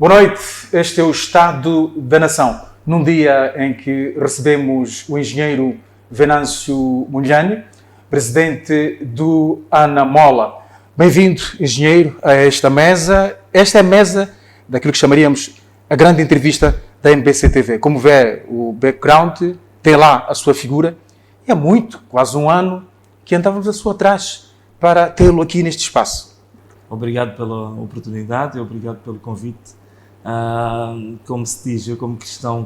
Boa noite, este é o Estado da Nação, num dia em que recebemos o engenheiro Venâncio Mondlane, presidente do Anamola. Bem-vindo, engenheiro, a esta mesa. Esta é a mesa daquilo que chamaríamos a grande entrevista da MBC TV. Como vê o background, tem lá a sua figura. E há muito, quase um ano, que andávamos a sua atrás para tê-lo aqui neste espaço. Obrigado pela oportunidade e obrigado pelo convite. Como se diz, eu como cristão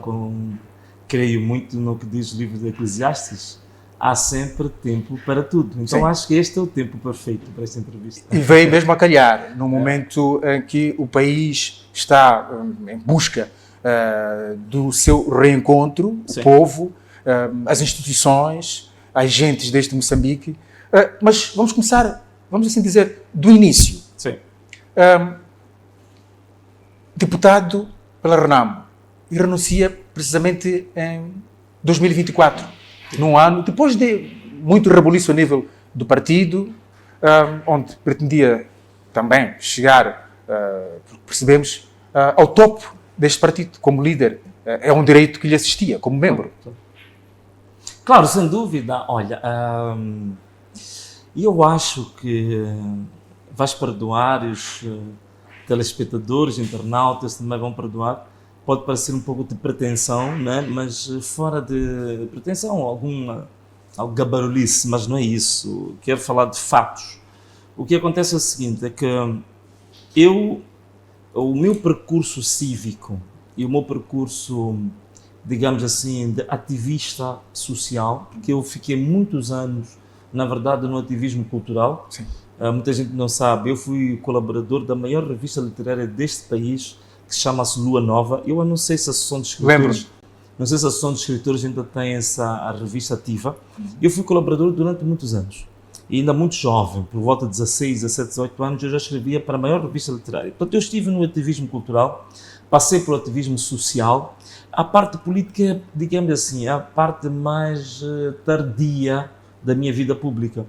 creio muito no que diz o livro de Eclesiastes. Há sempre tempo para tudo. Então acho que este é o tempo perfeito para esta entrevista. E veio mesmo a calhar, no momento em que o país está em busca do seu reencontro, o povo, as instituições, as agentes deste Moçambique. Mas vamos começar, vamos assim dizer, do início. Sim. Deputado pela Renamo e renuncia precisamente em 2024, num ano, depois de muito rebuliço a nível do partido, onde pretendia também chegar, percebemos, ao topo deste partido, como líder. É um direito que lhe assistia, como membro. Claro, sem dúvida. Olha, eu acho que vais perdoar os telespectadores, internautas também vão perdoar. Pode parecer um pouco de pretensão, né? Mas fora de pretensão, algo gabarulice, mas não é isso. Quero falar de fatos. O que acontece é o seguinte, é que o meu percurso cívico e o meu percurso, digamos assim, de ativista social, porque eu fiquei muitos anos, na verdade, no ativismo cultural. Sim. Muita gente não sabe, eu fui colaborador da maior revista literária deste país, que chama-se Lua Nova. Eu não sei se a Associação de Escritores, não sei se a Associação de Escritores ainda tem a revista ativa. Eu fui colaborador durante muitos anos, e ainda muito jovem, por volta de 16, 17, 18 anos, eu já escrevia para a maior revista literária. Portanto, eu estive no ativismo cultural, passei pelo ativismo social. A parte política, digamos assim, é a parte mais tardia da minha vida pública.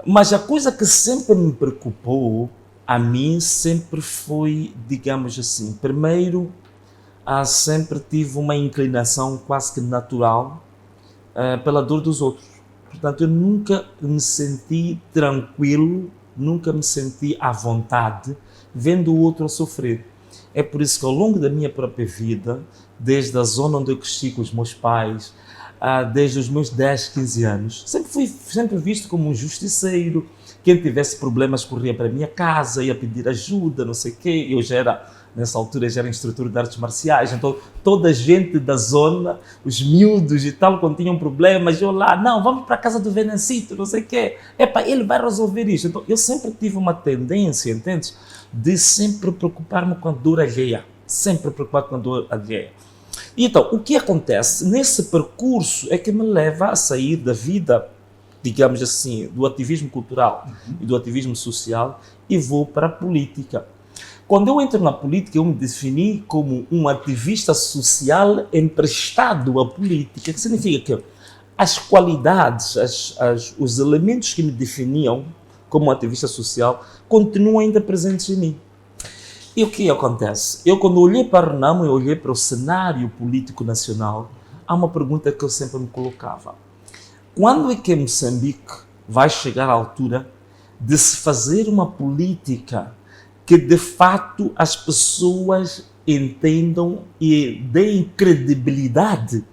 Mas a coisa que sempre me preocupou, a mim, sempre foi, digamos assim, primeiro, sempre tive uma inclinação quase que natural pela dor dos outros. Portanto, eu nunca me senti tranquilo, nunca me senti à vontade vendo o outro a sofrer. É por isso que ao longo da minha própria vida, desde a zona onde eu cresci com os meus pais, desde os meus 10, 15 anos, sempre fui visto como um justiceiro. Quem tivesse problemas corria para a minha casa, ia pedir ajuda, não sei o quê. Nessa altura, já era instrutor de artes marciais, então toda a gente da zona, os miúdos e tal, quando tinham problemas, eu lá, não, vamos para a casa do Venancito, não sei o quê. Ele vai resolver isto. Então, eu sempre tive uma tendência, entendes, de sempre preocupar-me com a dor alheia. Sempre preocupar com a dor alheia. Então, o que acontece nesse percurso é que me leva a sair da vida, digamos assim, do ativismo cultural e do ativismo social e vou para a política. Quando eu entro na política, eu me defini como um ativista social emprestado à política, que significa que as qualidades, os elementos que me definiam como ativista social continuam ainda presentes em mim. E o que acontece? Eu, quando olhei para a Renamo, eu olhei para o cenário político nacional, há uma pergunta que eu sempre me colocava. Quando é que Moçambique vai chegar à altura de se fazer uma política que, de fato, as pessoas entendam e deem credibilidade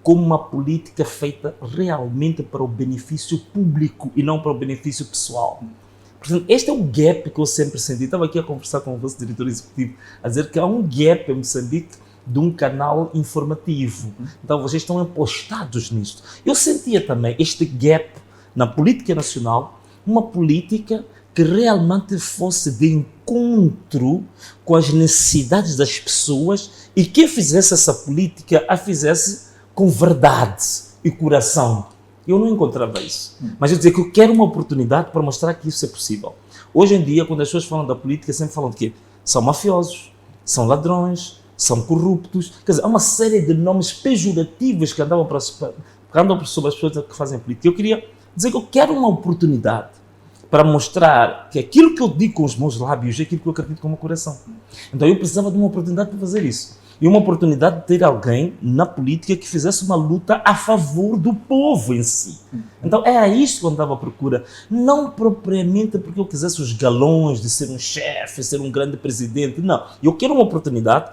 como uma política feita realmente para o benefício público e não para o benefício pessoal? Portanto, este é o gap que eu sempre senti. Estava aqui a conversar com o vosso diretor executivo, a dizer que há um gap em Moçambique de um canal informativo. Então, vocês estão apostados nisto. Eu sentia também este gap na política nacional, uma política que realmente fosse de encontro com as necessidades das pessoas e que fizesse essa política, a fizesse com verdade e coração. Eu não encontrava isso. Mas eu dizia que eu quero uma oportunidade para mostrar que isso é possível. Hoje em dia, quando as pessoas falam da política, sempre falam de quê? São mafiosos, são ladrões, são corruptos. Quer dizer, há uma série de nomes pejorativos que andam sobre as pessoas que fazem política. Eu queria dizer que eu quero uma oportunidade para mostrar que aquilo que eu digo com os meus lábios é aquilo que eu acredito com o meu coração. Então eu precisava de uma oportunidade para fazer isso. E uma oportunidade de ter alguém na política que fizesse uma luta a favor do povo em si. Então era isto que eu andava à procura. Não propriamente porque eu quisesse os galões de ser um chefe, ser um grande presidente. Não. Eu quero uma oportunidade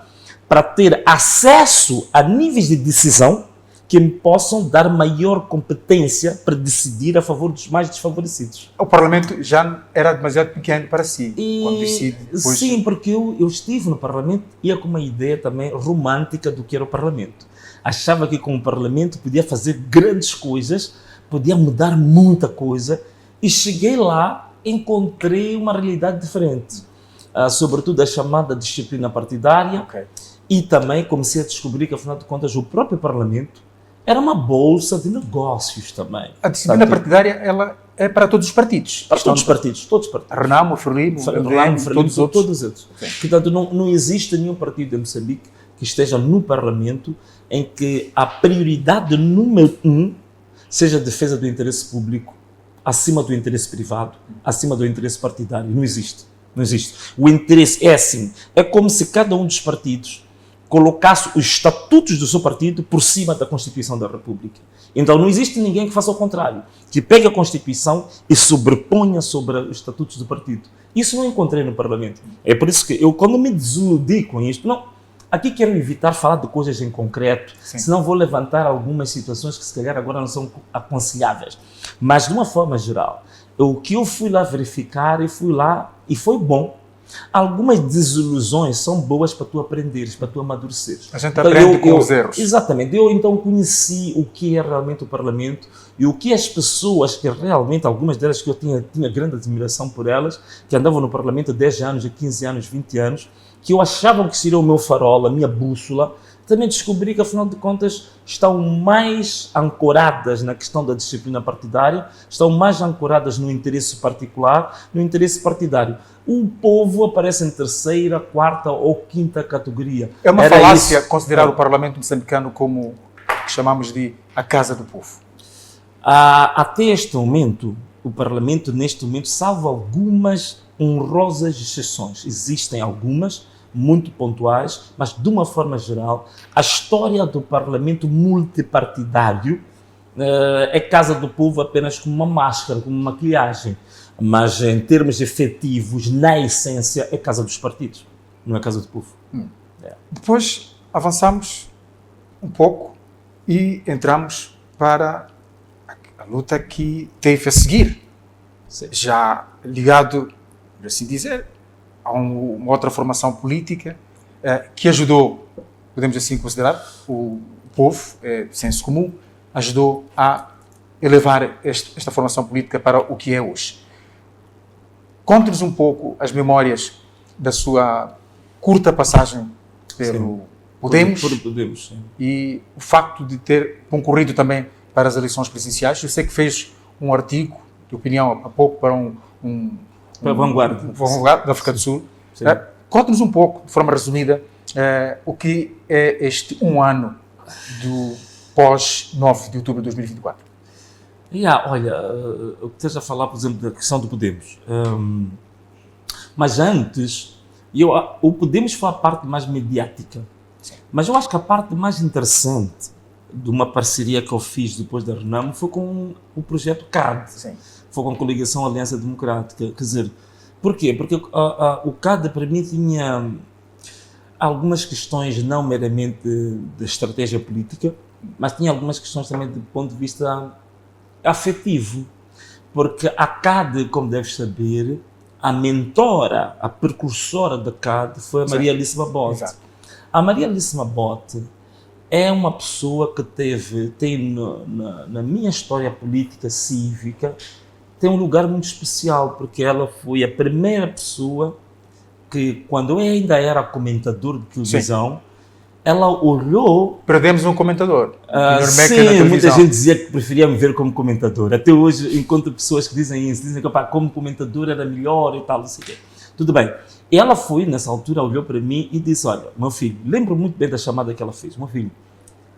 para ter acesso a níveis de decisão que me possam dar maior competência para decidir a favor dos mais desfavorecidos. O Parlamento já era demasiado pequeno para si, quando decide. Depois... Sim, porque eu estive no Parlamento e ia com uma ideia também romântica do que era o Parlamento. Achava que com o Parlamento podia fazer grandes coisas, podia mudar muita coisa, e cheguei lá, encontrei uma realidade diferente. Sobretudo a chamada disciplina partidária, e também comecei a descobrir que, afinal de contas, o próprio Parlamento era uma bolsa de negócios também. A disciplina partidária, ela é para todos os partidos. Para todos os partidos, todos os partidos. Renamo, Frelimo, todos os outros. Portanto, não existe nenhum partido em Moçambique que esteja no Parlamento em que a prioridade número 1 seja a defesa do interesse público acima do interesse privado, acima do interesse partidário. Não existe. Não existe. O interesse é assim. É como se cada um dos partidos colocasse os estatutos do seu partido por cima da Constituição da República. Então não existe ninguém que faça o contrário, que pegue a Constituição e sobreponha sobre os estatutos do partido. Isso não encontrei no Parlamento. É por isso que eu, quando me desiludi com isto, aqui quero evitar falar de coisas em concreto, senão vou levantar algumas situações que se calhar agora não são aconselháveis. Mas de uma forma geral, o que eu fui lá verificar e foi bom. Algumas desilusões são boas para tu aprenderes, para tu amadureceres. A gente aprende com os erros. Exatamente. Eu então conheci o que é realmente o Parlamento e o que as pessoas que realmente, algumas delas que eu tinha grande admiração por elas, que andavam no Parlamento há 10 anos, há 15 anos, 20 anos, que eu achava que seria o meu farol, a minha bússola, também descobri que, afinal de contas, estão mais ancoradas na questão da disciplina partidária, estão mais ancoradas no interesse particular, no interesse partidário. O povo aparece em terceira, quarta ou quinta categoria. É uma falácia considerar o Parlamento moçambicano como que chamamos de a casa do povo. Até este momento, o Parlamento, neste momento, salvo algumas honrosas exceções, existem algumas, muito pontuais, mas de uma forma geral, a história do Parlamento multipartidário é casa do povo apenas como uma máscara, como uma maquilhagem, mas em termos efetivos, na essência, é casa dos partidos, não é casa do povo. Depois avançamos um pouco e entramos para a luta que teve a seguir, já ligado, por assim dizer, a uma outra formação política que ajudou, podemos assim considerar, o povo, senso comum, ajudou a elevar esta formação política para o que é hoje. Conte-nos um pouco as memórias da sua curta passagem pelo Podemos, e o facto de ter concorrido também para as eleições presidenciais. Eu sei que fez um artigo de opinião há pouco para para a Vanguarda da África do Sul. Conte-nos um pouco, de forma resumida, o que é este ano do pós-9 de outubro de 2024. Olha, eu esteja a falar, por exemplo, da questão do Podemos. Mas antes, o Podemos foi a parte mais mediática. Mas eu acho que a parte mais interessante de uma parceria que eu fiz depois da Renamo foi com o projeto CAD. Foi com a Coligação Aliança Democrática. Quer dizer, porquê? Porque o CAD para mim tinha algumas questões não meramente de estratégia política, mas tinha algumas questões também do ponto de vista afetivo. Porque a CAD, como deves saber, a mentora, a precursora da CAD foi a Maria Alice Babote. A Maria Alice Babote é uma pessoa que tem na minha história política cívica, tem um lugar muito especial, porque ela foi a primeira pessoa que, quando eu ainda era comentador de televisão, ela olhou... Perdemos um comentador. Sim, muita gente dizia que preferia me ver como comentador. Até hoje encontro pessoas que dizem isso, dizem que como comentador era melhor e tal, não sei o quê. Tudo bem. Ela foi, nessa altura, olhou para mim e disse, olha, meu filho, lembro muito bem da chamada que ela fez, meu filho,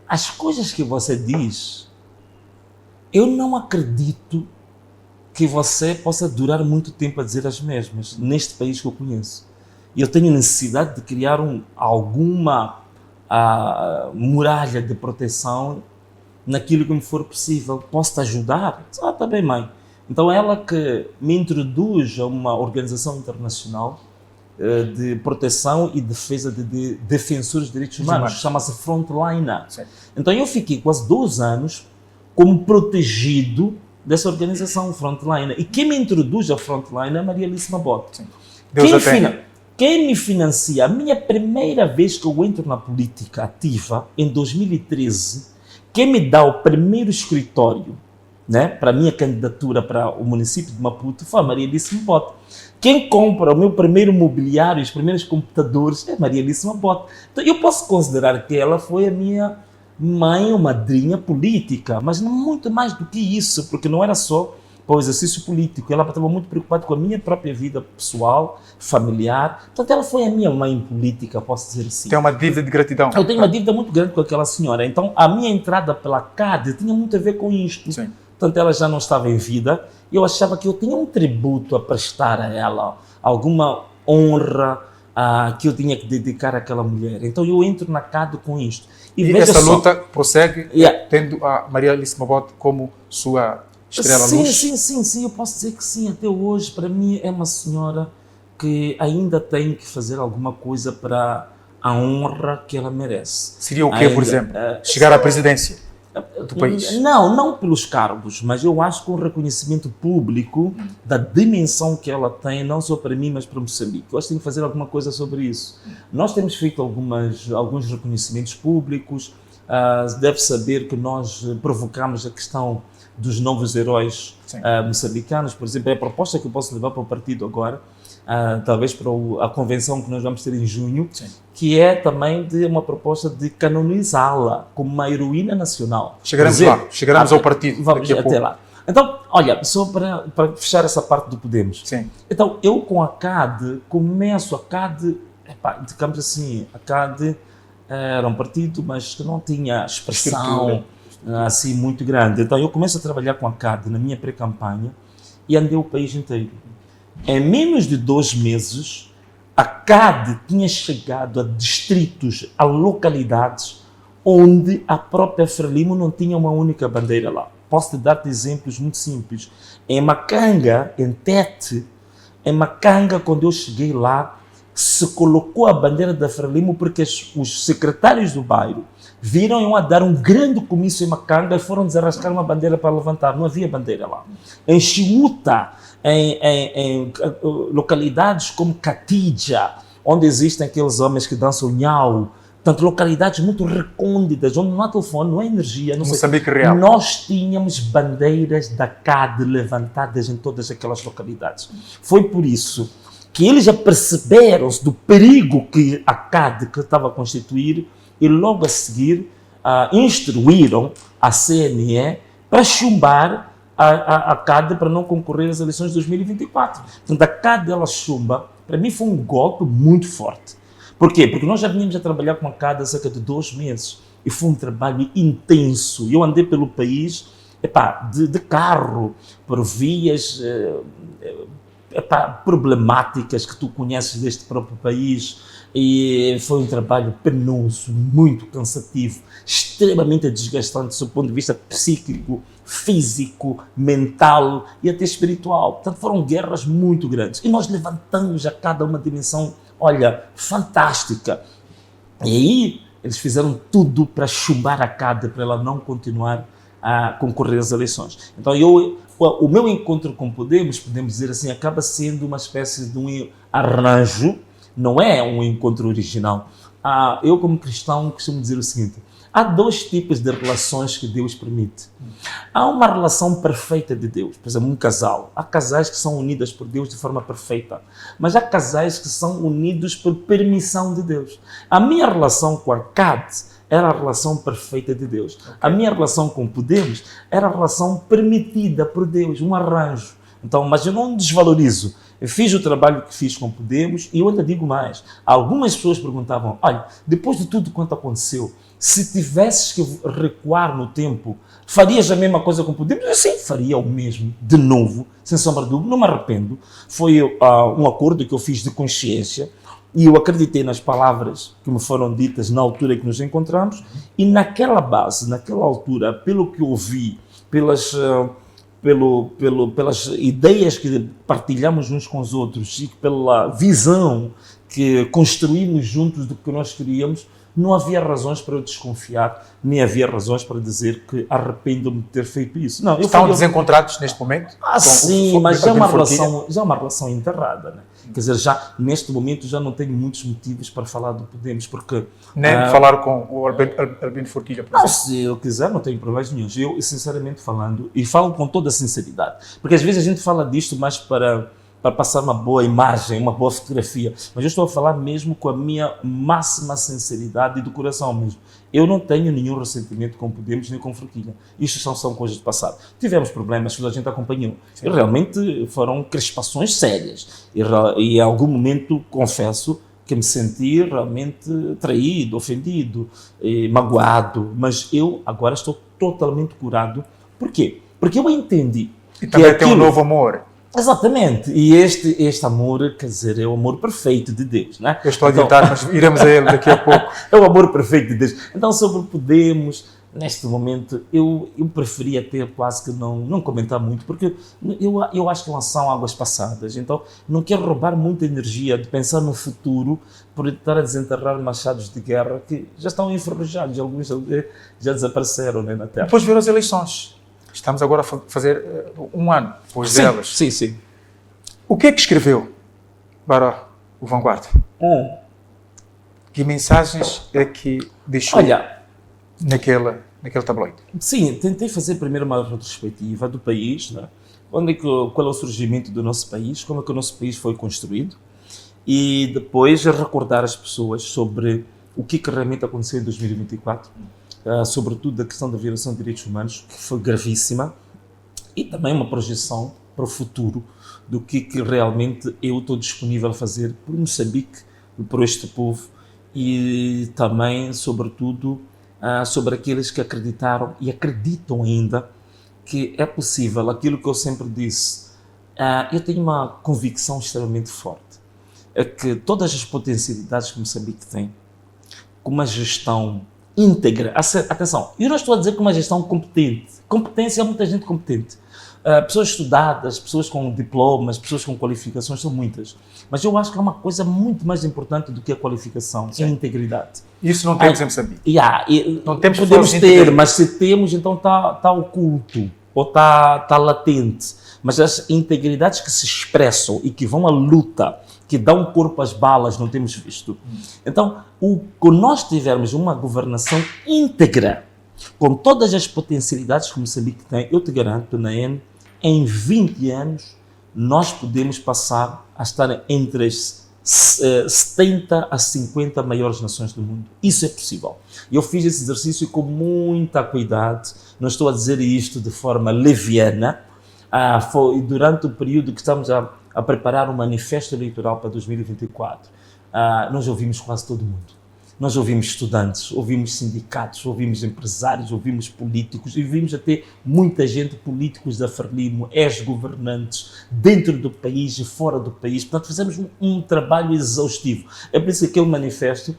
as coisas que você diz, eu não acredito que você possa durar muito tempo a dizer as mesmas, neste país que eu conheço. E eu tenho necessidade de criar alguma muralha de proteção naquilo que me for possível. Posso te ajudar? Tá bem, mãe. Então ela que me introduz a uma organização internacional de proteção e defesa de defensores de direitos humanos, chama-se Frontliner. Sim. Então eu fiquei quase 2 anos como protegido dessa organização Frontliner. E quem me introduz a Frontliner é Maria Alice Mabot. Quem me financia, a minha primeira vez que eu entro na política ativa, em 2013, quem me dá o primeiro escritório, né, para a minha candidatura para o município de Maputo foi a Maria Alice Mabot. Quem compra o meu primeiro mobiliário, os primeiros computadores, é Maria Alice Mabot. Então eu posso considerar que ela foi a minha mãe ou madrinha política, mas não muito mais do que isso, porque não era só para o exercício político, ela estava muito preocupada com a minha própria vida pessoal, familiar. Portanto, ela foi a minha mãe política, posso dizer assim. Tem uma dívida de gratidão. Eu tenho uma dívida muito grande com aquela senhora. Então, a minha entrada pela CAD tinha muito a ver com isto. Sim. Portanto, ela já não estava em vida e eu achava que eu tinha um tributo a prestar a ela, alguma honra que eu tinha que dedicar àquela mulher. Então, eu entro na CAD com isto. E essa luta prossegue tendo a Maria Alice Mabot como sua estrela luz? Sim, eu posso dizer que sim. Até hoje, para mim, é uma senhora que ainda tem que fazer alguma coisa para a honra que ela merece. Seria o quê, por exemplo? Chegar à presidência do país? Não pelos cargos, mas eu acho que um reconhecimento público da dimensão que ela tem, não só para mim, mas para Moçambique. Eu acho que tem que fazer alguma coisa sobre isso. Nós temos feito alguns reconhecimentos públicos. Deve saber que nós provocamos a questão dos novos heróis moçambicanos, por exemplo. É a proposta que eu posso levar para o partido agora, talvez para a convenção que nós vamos ter em junho, que é também de uma proposta de canonizá-la como uma heroína nacional. Chegaremos ao partido. Vamos até lá. Então, olha, só para fechar essa parte do Podemos. Sim. Então, eu com a CAD, começo a CAD, digamos assim, a CAD era um partido, mas que não tinha expressão assim muito grande. Então, eu começo a trabalhar com a CAD na minha pré-campanha e andei o país inteiro. Em menos de 2 meses, a CAD tinha chegado a distritos, a localidades, onde a própria Frelimo não tinha uma única bandeira lá. Posso te dar exemplos muito simples. Em Macanga, em Tete, quando eu cheguei lá, se colocou a bandeira da Frelimo porque os secretários do bairro viram a dar um grande comício em Macanga e foram desarrascar uma bandeira para levantar. Não havia bandeira lá. Em Chiuta, em localidades como Catija, onde existem aqueles homens que dançam nhau, portanto, localidades muito recônditas, onde não há telefone, não há energia, não sei. Real. Nós tínhamos bandeiras da CAD levantadas em todas aquelas localidades. Foi por isso que eles já perceberam-se do perigo que a CAD que estava a constituir e logo a seguir instruíram a CNE para chumbar a CAD para não concorrer às eleições de 2024. Portanto, a CAD ela chumba, para mim foi um golpe muito forte. Por quê? Porque nós já vínhamos a trabalhar com a CAD há cerca de 2 meses e foi um trabalho intenso. Eu andei pelo país de carro, por vias problemáticas que tu conheces deste próprio país, e foi um trabalho penoso, muito cansativo, extremamente desgastante do ponto de vista psíquico, físico, mental e até espiritual. Portanto, foram guerras muito grandes e nós levantamos a cada uma dimensão, olha, fantástica. E aí eles fizeram tudo para chumbar a CAD, para ela não continuar a concorrer às eleições. Então o meu encontro com Podemos, podemos dizer assim, acaba sendo uma espécie de um arranjo, não é um encontro original. Eu como cristão costumo dizer o seguinte: há 2 tipos de relações que Deus permite. Há uma relação perfeita de Deus, por exemplo, um casal. Há casais que são unidos por Deus de forma perfeita, mas há casais que são unidos por permissão de Deus. A minha relação com a CAD era a relação perfeita de Deus. A minha relação com Podemos era a relação permitida por Deus, um arranjo. Então, mas eu não desvalorizo. Eu fiz o trabalho que fiz com Podemos e eu ainda digo mais. Algumas pessoas perguntavam, olha, depois de tudo quanto aconteceu, se tivesses que recuar no tempo, farias a mesma coisa com Podemos? Eu sim, faria o mesmo, de novo, sem sombra de dúvida, não me arrependo. Foi um acordo que eu fiz de consciência e eu acreditei nas palavras que me foram ditas na altura que nos encontramos e naquela base, naquela altura, pelo que ouvi, pelas ideias que partilhamos uns com os outros e pela visão que construímos juntos do que nós queríamos, não havia razões para eu desconfiar, nem havia razões para dizer que arrependo-me de ter feito isso. Não, Estão desencontrados neste momento? Sim, mas já é uma relação enterrada, né? Quer dizer, já neste momento já não tenho muitos motivos para falar do Podemos, porque... Nem falar com o Albino Forquilha, por exemplo? Se eu quiser, não tenho problemas nenhum. Eu, sinceramente falando, e falo com toda a sinceridade, porque às vezes a gente fala disto mais para passar uma boa imagem, uma boa fotografia, mas eu estou a falar mesmo com a minha máxima sinceridade e do coração mesmo. Eu não tenho nenhum ressentimento com Podemos nem com Forquilha. Isto são coisas do passado. Tivemos problemas que a gente acompanhou. E realmente foram crispações sérias. E em algum momento, confesso, que me senti realmente traído, ofendido, magoado. Mas eu agora estou totalmente curado. Por quê? Porque eu entendi. E também tem um novo amor. Exatamente, e este amor, quer dizer, é o amor perfeito de Deus, né? Eu estou a adiantar, mas iremos a ele daqui a pouco. É o amor perfeito de Deus. Então, sobre Podemos, neste momento, eu preferia até quase que não comentar muito, porque eu acho que não são águas passadas, então não quero roubar muita energia de pensar no futuro por estar a desenterrar machados de guerra que já estão enferrujados, alguns já desapareceram, né, na Terra. Depois viram as eleições. Estamos agora a fazer um ano depois delas. Sim. O que é que escreveu para o Vanguarda? Que mensagens é que deixou naquele tabloide? Sim, tentei fazer primeiro uma retrospectiva do país, né? Qual é o surgimento do nosso país, como é que o nosso país foi construído, e depois recordar as pessoas sobre o que realmente aconteceu em 2024, sobretudo a questão da violação de direitos humanos, que foi gravíssima, e também uma projeção para o futuro do que realmente eu estou disponível a fazer por Moçambique, por este povo, e também, sobretudo, sobre aqueles que acreditaram e acreditam ainda que é possível aquilo que eu sempre disse. Eu tenho uma convicção extremamente forte, é que todas as potencialidades que Moçambique tem, com uma gestão íntegra, atenção, eu não estou a dizer que uma gestão competente, competência há muita gente competente, pessoas estudadas, pessoas com diplomas, pessoas com qualificações, são muitas, mas eu acho que é uma coisa muito mais importante do que a qualificação, é a integridade. Isso não temos em Moçambique. Não temos, podemos ter, mas se temos, então está oculto, ou está latente, mas as integridades que se expressam e que vão à luta, que dão corpo às balas, não temos visto. Então, quando nós tivermos uma governação íntegra, com todas as potencialidades que Moçambique tem, eu te garanto, Naene, em 20 anos, nós podemos passar a estar entre as 70 a 50 maiores nações do mundo. Isso é possível. Eu fiz esse exercício com muita cuidado, não estou a dizer isto de forma leviana. Foi durante o período que estamos a preparar um manifesto eleitoral para 2024, nós ouvimos quase todo mundo. Nós ouvimos estudantes, ouvimos sindicatos, ouvimos empresários, ouvimos políticos, e ouvimos até muita gente, políticos da Frelimo, ex-governantes, dentro do país e fora do país. Portanto, fizemos um trabalho exaustivo. É por isso que aquele manifesto,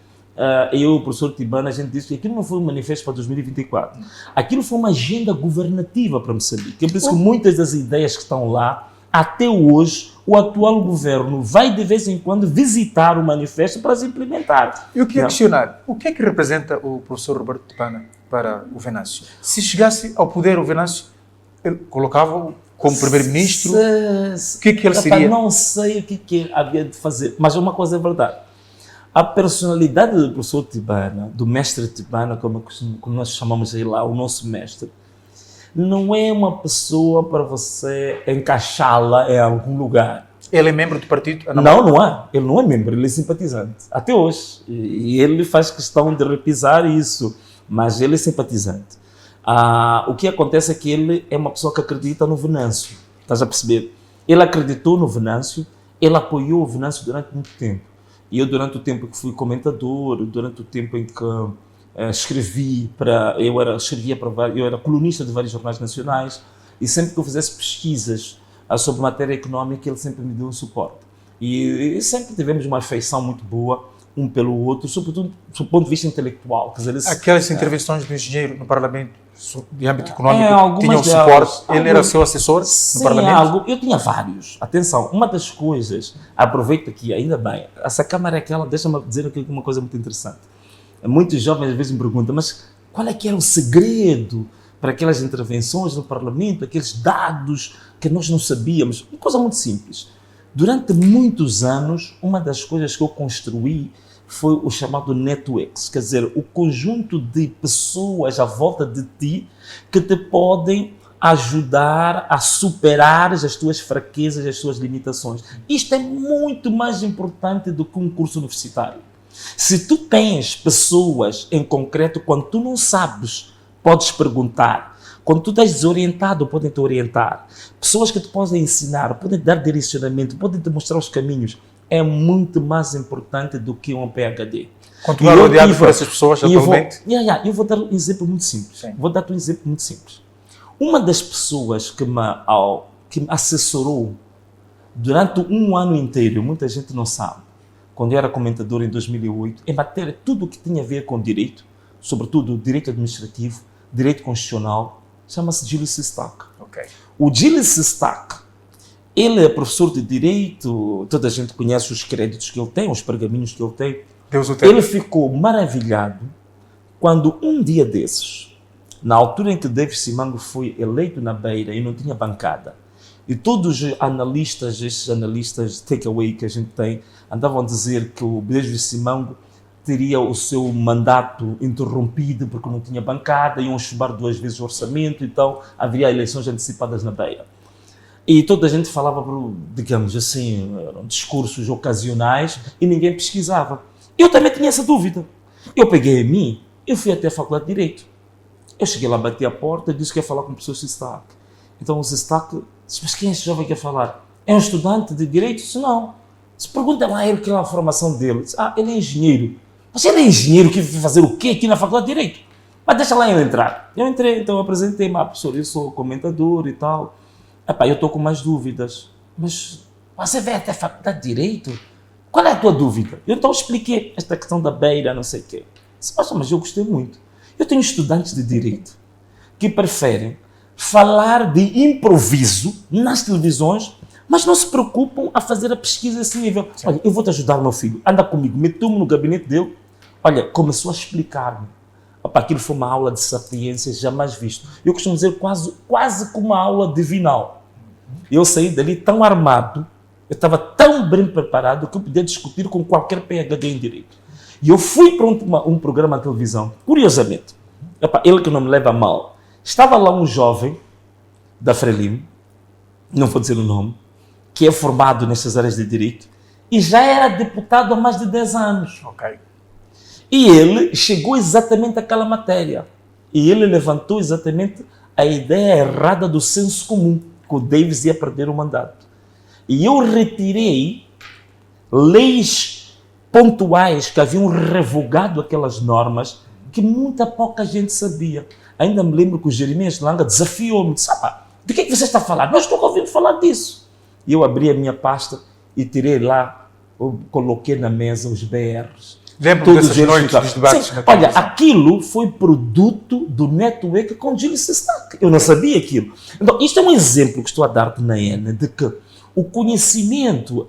eu e o professor Tibana, a gente disse que aquilo não foi um manifesto para 2024. Aquilo foi uma agenda governativa para Moçambique. É por isso que muitas das ideias que estão lá, até hoje, o atual governo vai de vez em quando visitar o manifesto para as implementar. Eu queria questionar, o que é que representa o professor Roberto Tibana para o Venâncio? Se chegasse ao poder o Venâncio, ele colocava-o como primeiro-ministro, o que é que ele seria? Não sei o que havia de fazer, mas uma coisa é verdade. A personalidade do professor Tibana, do mestre Tibana, como nós chamamos aí lá, o nosso mestre, não é uma pessoa para você encaixá-la em algum lugar. Ele é membro do partido? Não é. Ele não é membro, ele é simpatizante. Até hoje. E ele faz questão de repisar isso, mas ele é simpatizante. O que acontece é que ele é uma pessoa que acredita no Venâncio. Estás a perceber? Ele acreditou no Venâncio, ele apoiou o Venâncio durante muito tempo. E eu, durante o tempo que fui comentador, durante o tempo em que eu era colunista de vários jornais nacionais, e sempre que eu fizesse pesquisas sobre matéria económica, ele sempre me deu um suporte. E sempre tivemos uma afeição muito boa um pelo outro, sobretudo do ponto de vista intelectual. Quer dizer, aquelas intervenções do engenheiro no Parlamento de âmbito econômico tinham delas, suporte? Ele era seu assessor no Parlamento? Eu tinha vários. Atenção, uma das coisas, aproveito aqui, ainda bem, essa Câmara é aquela, deixa-me dizer aqui uma coisa muito interessante. Muitos jovens às vezes me perguntam, mas qual é que era o segredo para aquelas intervenções no Parlamento, aqueles dados que nós não sabíamos? Uma coisa muito simples. Durante muitos anos, uma das coisas que eu construí foi o chamado networks, quer dizer, o conjunto de pessoas à volta de ti que te podem ajudar a superar as tuas fraquezas, as tuas limitações. Isto é muito mais importante do que um curso universitário. Se tu tens pessoas em concreto, quando tu não sabes, podes perguntar. Quando tu estás desorientado, podem te orientar. Pessoas que te podem ensinar, podem te dar direcionamento, podem te mostrar os caminhos. É muito mais importante do que um PhD. Quando tu é rodeado por essas pessoas atualmente? Eu vou dar um exemplo muito simples. Sim. Vou dar-te um exemplo muito simples. Uma das pessoas que me assessorou durante um ano inteiro, muita gente não sabe, quando eu era comentador em 2008, em matéria tudo o que tinha a ver com direito, sobretudo direito administrativo, direito constitucional, chama-se Gilles Sistach. Okay. O Gilles Sistach, ele é professor de direito, toda a gente conhece os créditos que ele tem, os pergaminhos que ele tem. Deus o tenha. Ele ficou maravilhado quando um dia desses, na altura em que David Simango foi eleito na Beira e não tinha bancada, e todos os analistas, esses analistas takeaway que a gente tem, andavam a dizer que o David Simango teria o seu mandato interrompido porque não tinha bancada, iam chubar 2 vezes o orçamento, então haveria eleições antecipadas na Beira. E toda a gente falava, digamos assim, discursos ocasionais e ninguém pesquisava. Eu também tinha essa dúvida. Eu peguei a mim, eu fui até a Faculdade de Direito. Eu cheguei lá, bati a porta e disse que ia falar com o professor Sistach. Então o Sistach disse, mas quem é esse jovem que quer falar? É um estudante de Direito? Eu disse, não. Se pergunta lá ele que é a formação dele. Disse, ele é engenheiro. Mas ele é engenheiro que vai fazer o quê aqui na Faculdade de Direito? Mas deixa lá eu entrar. Eu entrei, então eu apresentei-me, professor, eu sou comentador e tal. Eu estou com mais dúvidas. Mas você vai até a Faculdade de Direito? Qual é a tua dúvida? Eu então expliquei esta questão da Beira, não sei o quê. Disse, mas eu gostei muito. Eu tenho estudantes de Direito que preferem falar de improviso nas televisões, mas não se preocupam a fazer a pesquisa a esse nível. Sim. Olha, eu vou te ajudar, meu filho. Anda comigo. Meteu-me no gabinete dele. Olha, começou a explicar-me. Aquilo foi uma aula de sapiência jamais visto. Eu costumo dizer quase como uma aula divinal. Eu saí dali tão armado, eu estava tão bem preparado que eu podia discutir com qualquer PhD em Direito. E eu fui para um programa de televisão, curiosamente. Ele que não me leva a mal. Estava lá um jovem da Frelimo, não vou dizer o nome, que é formado nessas áreas de Direito e já era deputado há mais de 10 anos. Okay. E ele chegou exatamente àquela matéria. E ele levantou exatamente a ideia errada do senso comum, que o Davis ia perder o mandato. E eu retirei leis pontuais que haviam revogado aquelas normas que muita pouca gente sabia. Ainda me lembro que o Jeremias Langa desafiou-me, disse, de que você está falando? Nós estamos ouvindo falar disso. E eu abri a minha pasta e tirei lá, eu coloquei na mesa os BRs. Lembro dessas noites dos debates? Sim, olha, aquilo foi produto do network com Gilles Sistach. Eu não sabia aquilo. Então, isto é um exemplo que estou a dar-te na ENA, de que o conhecimento,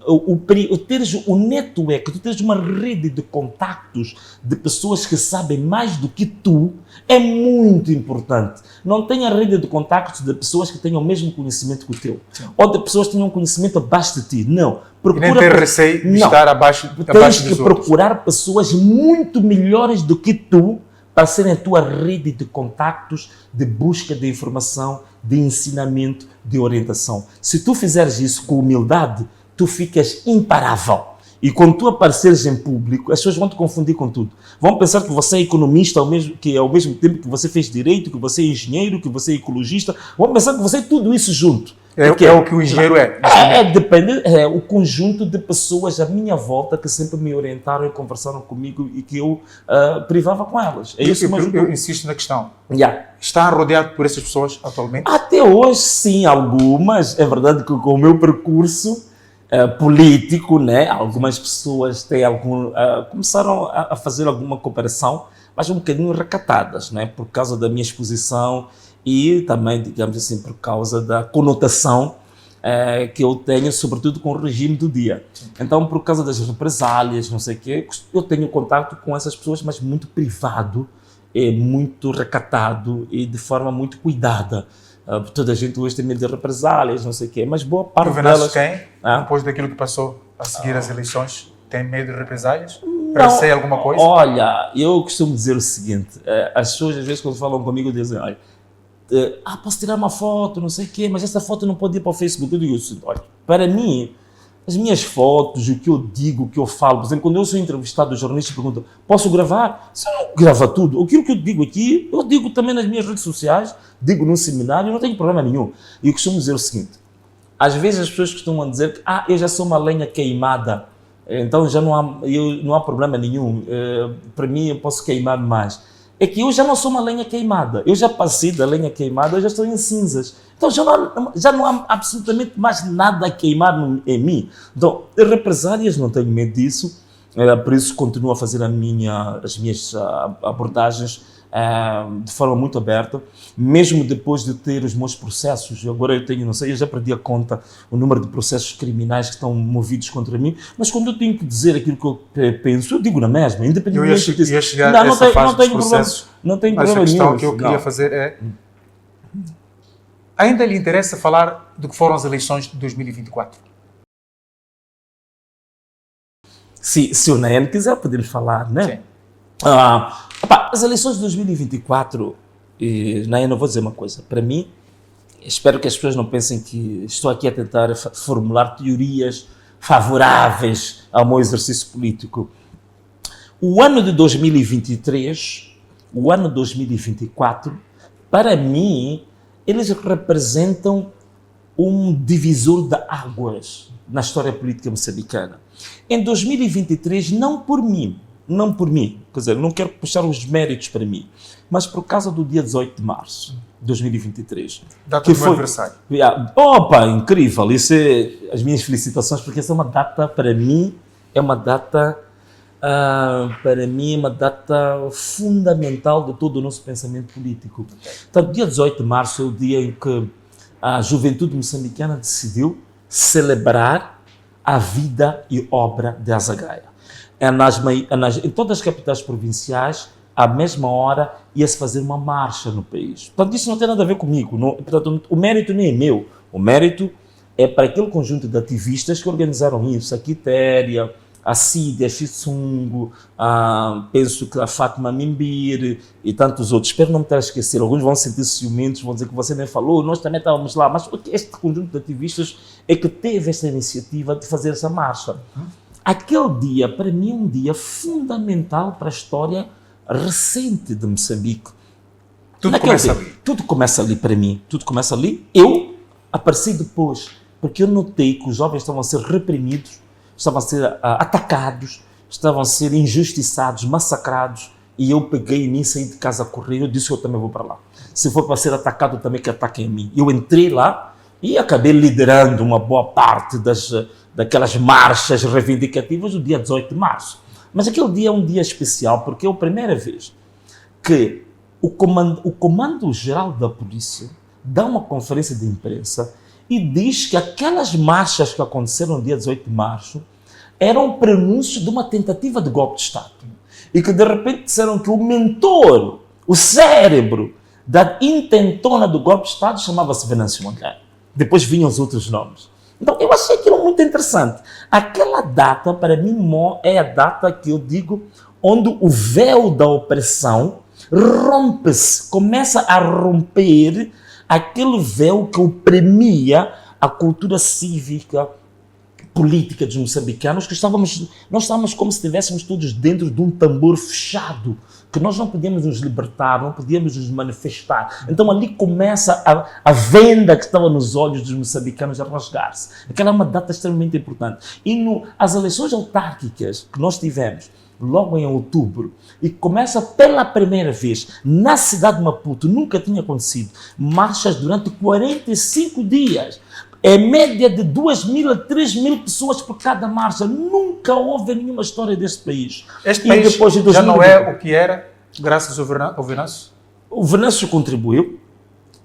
teres o network, tu teres uma rede de contactos de pessoas que sabem mais do que tu, é muito importante. Não tenha rede de contactos de pessoas que tenham o mesmo conhecimento que o teu. Sim. Ou de pessoas que tenham conhecimento abaixo de ti. Não. Procura, e nem ter receio de estar abaixo dos outros. Tens que procurar pessoas muito melhores do que tu para serem a tua rede de contactos, de busca de informação, de ensinamento, de orientação. Se tu fizeres isso com humildade, tu ficas imparável. E quando tu apareceres em público, as pessoas vão te confundir com tudo. Vão pensar que você é economista, que ao mesmo tempo que você fez direito, que você é engenheiro, que você é ecologista. Vão pensar que você é tudo isso junto. É o que o engenheiro é. Depende, o conjunto de pessoas à minha volta que sempre me orientaram e conversaram comigo e que eu privava com elas. É isso mesmo. Eu insisto na questão. Yeah. Está rodeado por essas pessoas atualmente? Até hoje, sim, algumas. É verdade que com o meu percurso político, né, algumas pessoas têm começaram a fazer alguma cooperação, mas um bocadinho recatadas, né, por causa da minha exposição e também, digamos assim, por causa da conotação que eu tenho, sobretudo com o regime do dia. Então, por causa das represálias, não sei o quê, eu tenho contato com essas pessoas, mas muito privado, muito recatado e de forma muito cuidada. Toda a gente hoje tem medo de represálias, não sei o quê, mas boa parte delas... quem, depois daquilo que passou a seguir as eleições, tem medo de represálias? Receia alguma coisa? Olha, eu costumo dizer o seguinte, as pessoas às vezes quando falam comigo dizem, olha, posso tirar uma foto, não sei o quê, mas essa foto não pode ir para o Facebook. Eu digo assim, olha, para mim, as minhas fotos, o que eu digo, o que eu falo, por exemplo, quando eu sou entrevistado, os jornalistas perguntam, posso gravar? Se eu não grava tudo, aquilo que eu digo aqui, eu digo também nas minhas redes sociais, digo num seminário, não tenho problema nenhum. E eu costumo dizer o seguinte, às vezes as pessoas costumam dizer que eu já sou uma lenha queimada, então já não há problema nenhum, para mim eu posso queimar mais. É que eu já não sou uma lenha queimada, eu já passei da lenha queimada, eu já estou em cinzas. Então já não há absolutamente mais nada a queimar em mim. Então, represálias, não tenho medo disso, por isso continuo a fazer as minhas abordagens de forma muito aberta, mesmo depois de ter os meus processos. Agora eu tenho, não sei, eu já perdi a conta o número de processos criminais que estão movidos contra mim, mas quando eu tenho que dizer aquilo que eu penso, eu digo na mesma, independentemente disso. Eu ia chegar a essa fase dos processos. Não tenho problema nenhum. Mas a questão nenhum, que eu queria fazer é, ainda lhe interessa falar do que foram as eleições de 2024? Se o Nayane quiser, podemos falar, né? Sim. As eleições de 2024, Nayane, eu vou dizer uma coisa. Para mim, espero que as pessoas não pensem que estou aqui a tentar formular teorias favoráveis ao meu exercício político. O ano de 2023, o ano 2024, para mim, eles representam um divisor de águas na história política moçambicana. Em 2023, não por mim, quer dizer, não quero puxar os méritos para mim, mas por causa do dia 18 de março de 2023. Data do meu aniversário. Incrível, isso é as minhas felicitações, porque essa é uma data, para mim, é uma data fundamental de todo o nosso pensamento político. Então, dia 18 de março é o dia em que a juventude moçambicana decidiu celebrar a vida e obra de Azagaia. Em todas as capitais provinciais, à mesma hora, ia-se fazer uma marcha no país. Portanto, isso não tem nada a ver comigo. Portanto, o mérito nem é meu. O mérito é para aquele conjunto de ativistas que organizaram isso. A Quitéria, a Cídia, a Chitsungo, penso que a Fátima Mimbir e tantos outros. Espero não me estar a esquecer. Alguns vão se sentir ciumentos, vão dizer que você nem falou, nós também estávamos lá. Mas este conjunto de ativistas é que teve esta iniciativa de fazer essa marcha. Aquele dia, para mim, é um dia fundamental para a história recente de Moçambique. Tudo começa ali. Tudo começa ali para mim. Tudo começa ali. Eu apareci depois, porque eu notei que os jovens estavam a ser reprimidos, estavam a ser atacados, estavam a ser injustiçados, massacrados, e eu peguei em mim, saí de casa a correr, eu disse que eu também vou para lá. Se for para ser atacado, também que ataquem a mim. Eu entrei lá e acabei liderando uma boa parte daquelas marchas reivindicativas do dia 18 de março. Mas aquele dia é um dia especial, porque é a primeira vez que o Comando-Geral da Polícia dá uma conferência de imprensa e diz que aquelas marchas que aconteceram no dia 18 de março eram um prenúncio de uma tentativa de golpe de Estado. E que de repente disseram que o mentor, o cérebro da intentona do golpe de Estado chamava-se Venâncio Mondlane. Depois vinham os outros nomes. Então eu achei aquilo muito interessante. Aquela data, para mim, é a data que eu digo onde o véu da opressão rompe-se, começa a romper aquele véu que oprimia a cultura cívica política dos moçambicanos, que nós estávamos como se estivéssemos todos dentro de um tambor fechado, que nós não podíamos nos libertar, não podíamos nos manifestar. Então ali começa a venda que estava nos olhos dos moçambicanos a rasgar-se. Aquela é uma data extremamente importante. E as eleições autárquicas que nós tivemos, logo em outubro, e começa pela primeira vez na cidade de Maputo, nunca tinha acontecido, marchas durante 45 dias, em média de 2.000 a 3.000 pessoas por cada marcha. Nunca houve nenhuma história deste país. Este país depois de já não é o que era, graças ao Venâncio? O Venâncio contribuiu,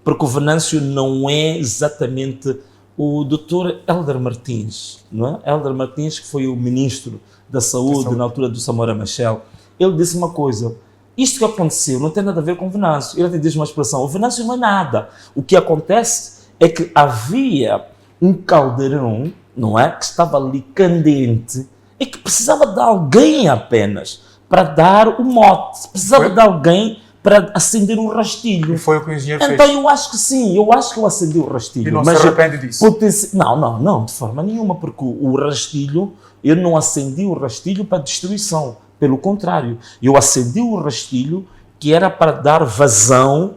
porque o Venâncio não é exatamente o Dr. Hélder Martins, não é? Hélder Martins, que foi o ministro da Saúde na altura do Samora Machel, ele disse uma coisa: isto que aconteceu não tem nada a ver com o Venâncio. Ele até diz uma expressão: o Venâncio não é nada. O que acontece é que havia um caldeirão, não é, que estava ali candente e que precisava de alguém apenas para dar o mote, precisava de alguém para acender o rastilho. E foi o que o engenheiro então, fez. eu acho que sim, eu acho que eu acendi o rastilho. E não se arrepende disso? Não, de forma nenhuma, porque o rastilho, eu não acendi o rastilho para destruição. Pelo contrário, eu acendi o rastilho que era para dar vazão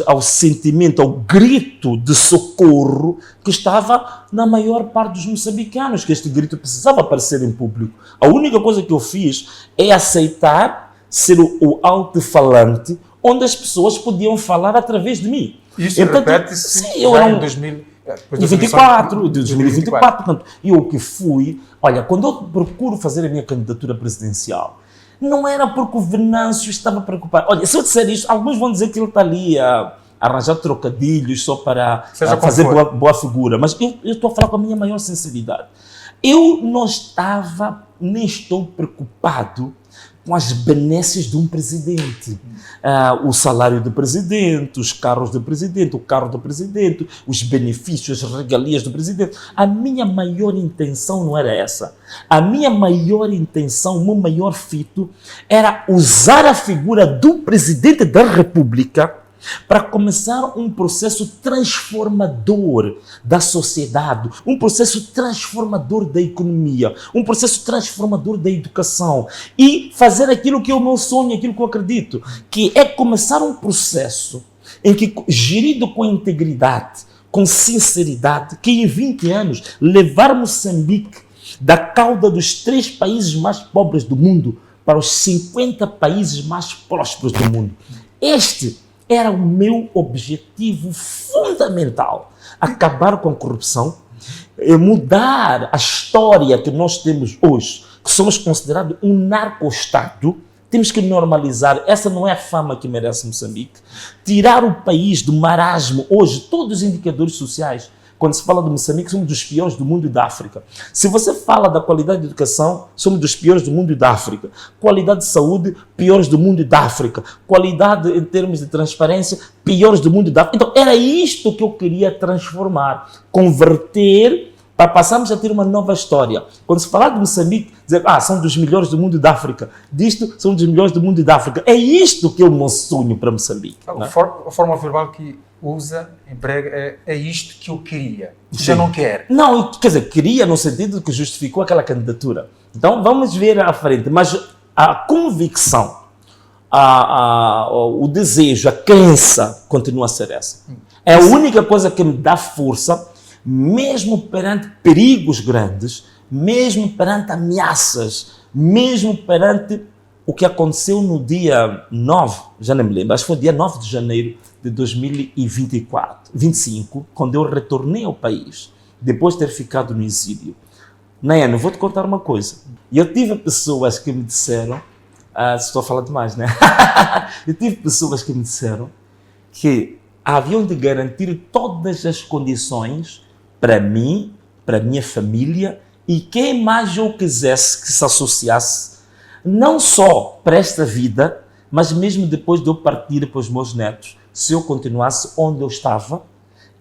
ao sentimento, ao grito de socorro que estava na maior parte dos moçambicanos, que este grito precisava aparecer em público. A única coisa que eu fiz é aceitar ser o alto-falante onde as pessoas podiam falar através de mim. Isso repete-se em 2024. Portanto, eu que fui... Olha, quando eu procuro fazer a minha candidatura presidencial, não era porque o Venâncio estava preocupado. Olha, se eu disser isto, alguns vão dizer que ele está ali a arranjar trocadilhos só para fazer boa figura. Mas eu estou a falar com a minha maior sinceridade. Eu não estava, nem estou preocupado com as benesses de um presidente. O salário do presidente, os carros do presidente, o carro do presidente, os benefícios, as regalias do presidente. A minha maior intenção não era essa. A minha maior intenção, o meu maior fito, era usar a figura do presidente da República para começar um processo transformador da sociedade, um processo transformador da economia, um processo transformador da educação e fazer aquilo que é o meu sonho, aquilo que eu acredito, que é começar um processo em que, gerido com integridade, com sinceridade, que em 20 anos levar Moçambique da cauda dos 3 países mais pobres do mundo para os 50 países mais prósperos do mundo. Este era o meu objetivo fundamental: acabar com a corrupção, mudar a história que nós temos hoje, que somos considerados um narco-estado. Temos que normalizar, essa não é a fama que merece Moçambique. Tirar o país do marasmo. Hoje, todos os indicadores sociais, quando se fala de Moçambique, somos dos piores do mundo e da África. Se você fala da qualidade de educação, somos dos piores do mundo e da África. Qualidade de saúde, piores do mundo e da África. Qualidade em termos de transparência, piores do mundo e da África. Então, era isto que eu queria transformar, converter, para passarmos a ter uma nova história. Quando se falar de Moçambique, dizer, são dos melhores do mundo e da África. Disto, são dos melhores do mundo e da África. É isto que é o meu sonho para Moçambique. A forma verbal que usa, emprega, é isto que eu queria. Já não quer. Não, quer dizer, queria no sentido que justificou aquela candidatura. Então, vamos ver à frente. Mas a convicção, o desejo, a crença continua a ser essa. É a única coisa que me dá força, mesmo perante perigos grandes, mesmo perante ameaças, mesmo perante o que aconteceu no dia 9, já não me lembro, acho que foi dia 9 de janeiro de 2025, quando eu retornei ao país, depois de ter ficado no exílio. Nayane, vou te contar uma coisa. Eu tive pessoas que me disseram, estou a falar demais, né? Eu tive pessoas que me disseram que haviam de garantir todas as condições para mim, para a minha família e quem mais eu quisesse que se associasse, não só para esta vida, mas mesmo depois de eu partir para os meus netos, se eu continuasse onde eu estava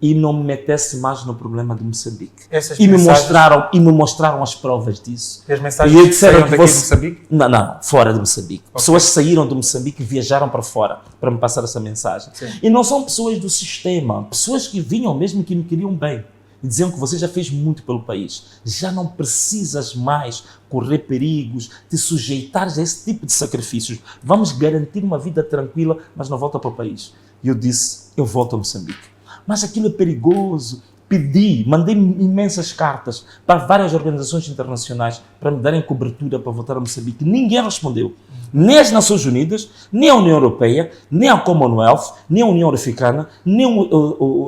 e não me metesse mais no problema de Moçambique. E me mostraram as provas disso. E as mensagens saíram daqui de Moçambique? Não, fora de Moçambique. Okay. Pessoas saíram de Moçambique e viajaram para fora para me passar essa mensagem. Sim. E não são pessoas do sistema, pessoas que vinham mesmo que me queriam bem. e diziam que você já fez muito pelo país, já não precisas mais correr perigos, te sujeitares a esse tipo de sacrifícios, vamos garantir uma vida tranquila, mas não volta para o país. E eu disse, eu volto a Moçambique. Mas aquilo é perigoso. Mandei imensas cartas para várias organizações internacionais para me darem cobertura para voltar a Moçambique. Ninguém respondeu. Nem as Nações Unidas, nem a União Europeia, nem a Commonwealth, nem a União Africana, nem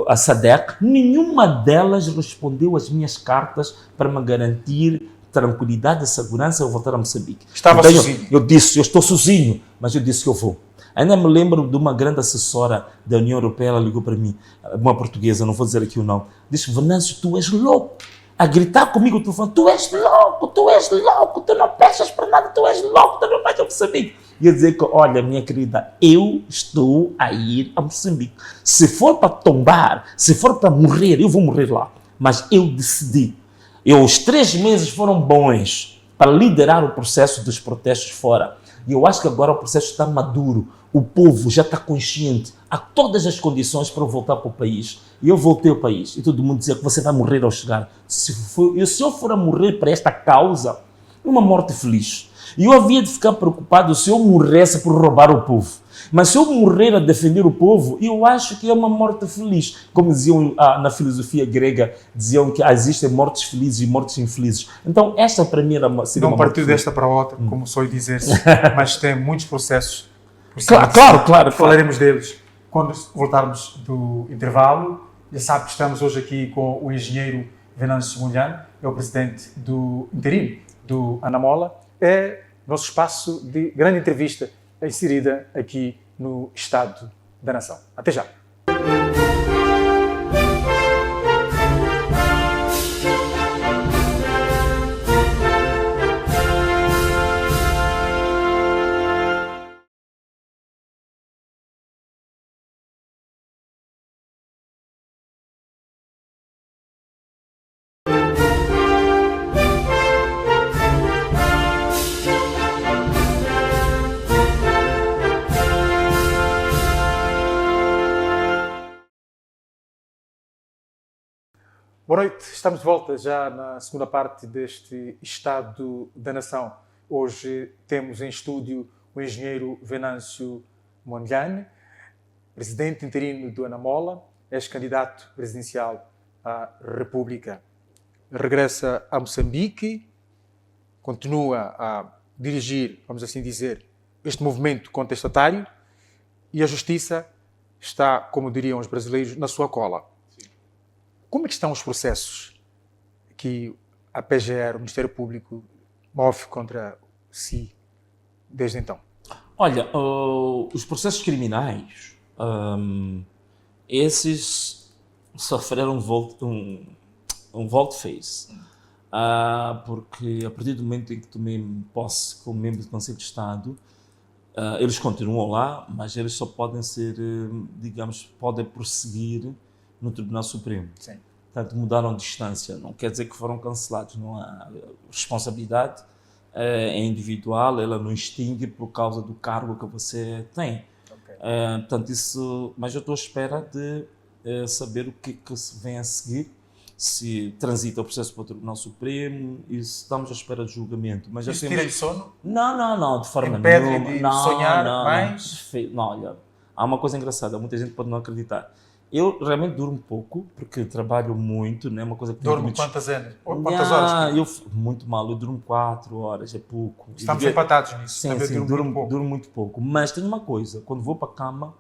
a SADC, nenhuma delas respondeu às minhas cartas para me garantir tranquilidade e segurança ao voltar a Moçambique. Estava sozinho. Eu disse, eu estou sozinho, mas eu disse que eu vou. Ainda me lembro de uma grande assessora da União Europeia, ela ligou para mim, uma portuguesa, não vou dizer aqui o nome, disse, Venâncio, tu és louco, a gritar comigo no telefone, tu és louco, tu não pensas para nada, tu és louco, tu não vais a Moçambique. E eu dizer que, olha, minha querida, eu estou a ir a Moçambique. Se for para tombar, se for para morrer, eu vou morrer lá. Mas eu decidi. Os 3 meses foram bons para liderar o processo dos protestos fora. E eu acho que agora o processo está maduro, o povo já está consciente, há todas as condições para eu voltar para o país. E eu voltei ao país e todo mundo dizia que você vai morrer ao chegar. Se eu for a morrer para esta causa, uma morte feliz. E eu havia de ficar preocupado se eu morresse por roubar o povo. Mas se eu morrer a defender o povo, eu acho que é uma morte feliz. Como diziam na filosofia grega, diziam que existem mortes felizes e mortes infelizes. Então, esta para mim seria não uma partiu desta para outra, como sou dizer-se, mas tem muitos processos. Claro. Falaremos deles quando voltarmos do intervalo. Já sabe que estamos hoje aqui com o engenheiro Venâncio Mondlane, é o presidente do interino do Anamola. É nosso espaço de grande entrevista inserida aqui no Estado da Nação. Até já. Boa noite, estamos de volta já na segunda parte deste Estado da Nação. Hoje temos em estúdio o engenheiro Venâncio Mondlane, presidente interino do Anamola, ex-candidato presidencial à República. Regressa a Moçambique, continua a dirigir, vamos assim dizer, este movimento contestatário e a justiça está, como diriam os brasileiros, na sua cola. Como é que estão os processos que a PGR, o Ministério Público, move contra si desde então? Olha, os processos criminais, esses sofreram um volte-face, porque a partir do momento em que tomei posse como membro do Conselho de Estado, eles continuam lá, mas eles só podem ser, podem prosseguir no Tribunal Supremo. Sim. Portanto, mudaram de distância. Não quer dizer que foram cancelados. Não há responsabilidade é individual, ela não extingue por causa do cargo que você tem. Okay. Portanto, isso... Mas eu estou à espera de saber o que se vem a seguir, se transita o processo para o Tribunal Supremo e se estamos à espera de julgamento. Mas isso tira-lhe sono? Não, de forma nenhuma. Impede-lhe de sonhar mais? Não, olha, há uma coisa engraçada, muita gente pode não acreditar. Eu realmente durmo pouco, porque trabalho muito, né? Uma coisa que Dorme quantas horas? Muito mal, eu durmo 4 horas, é pouco. Estamos empatados nisso. Sim, durmo muito pouco. Mas tem uma coisa, quando vou para a cama,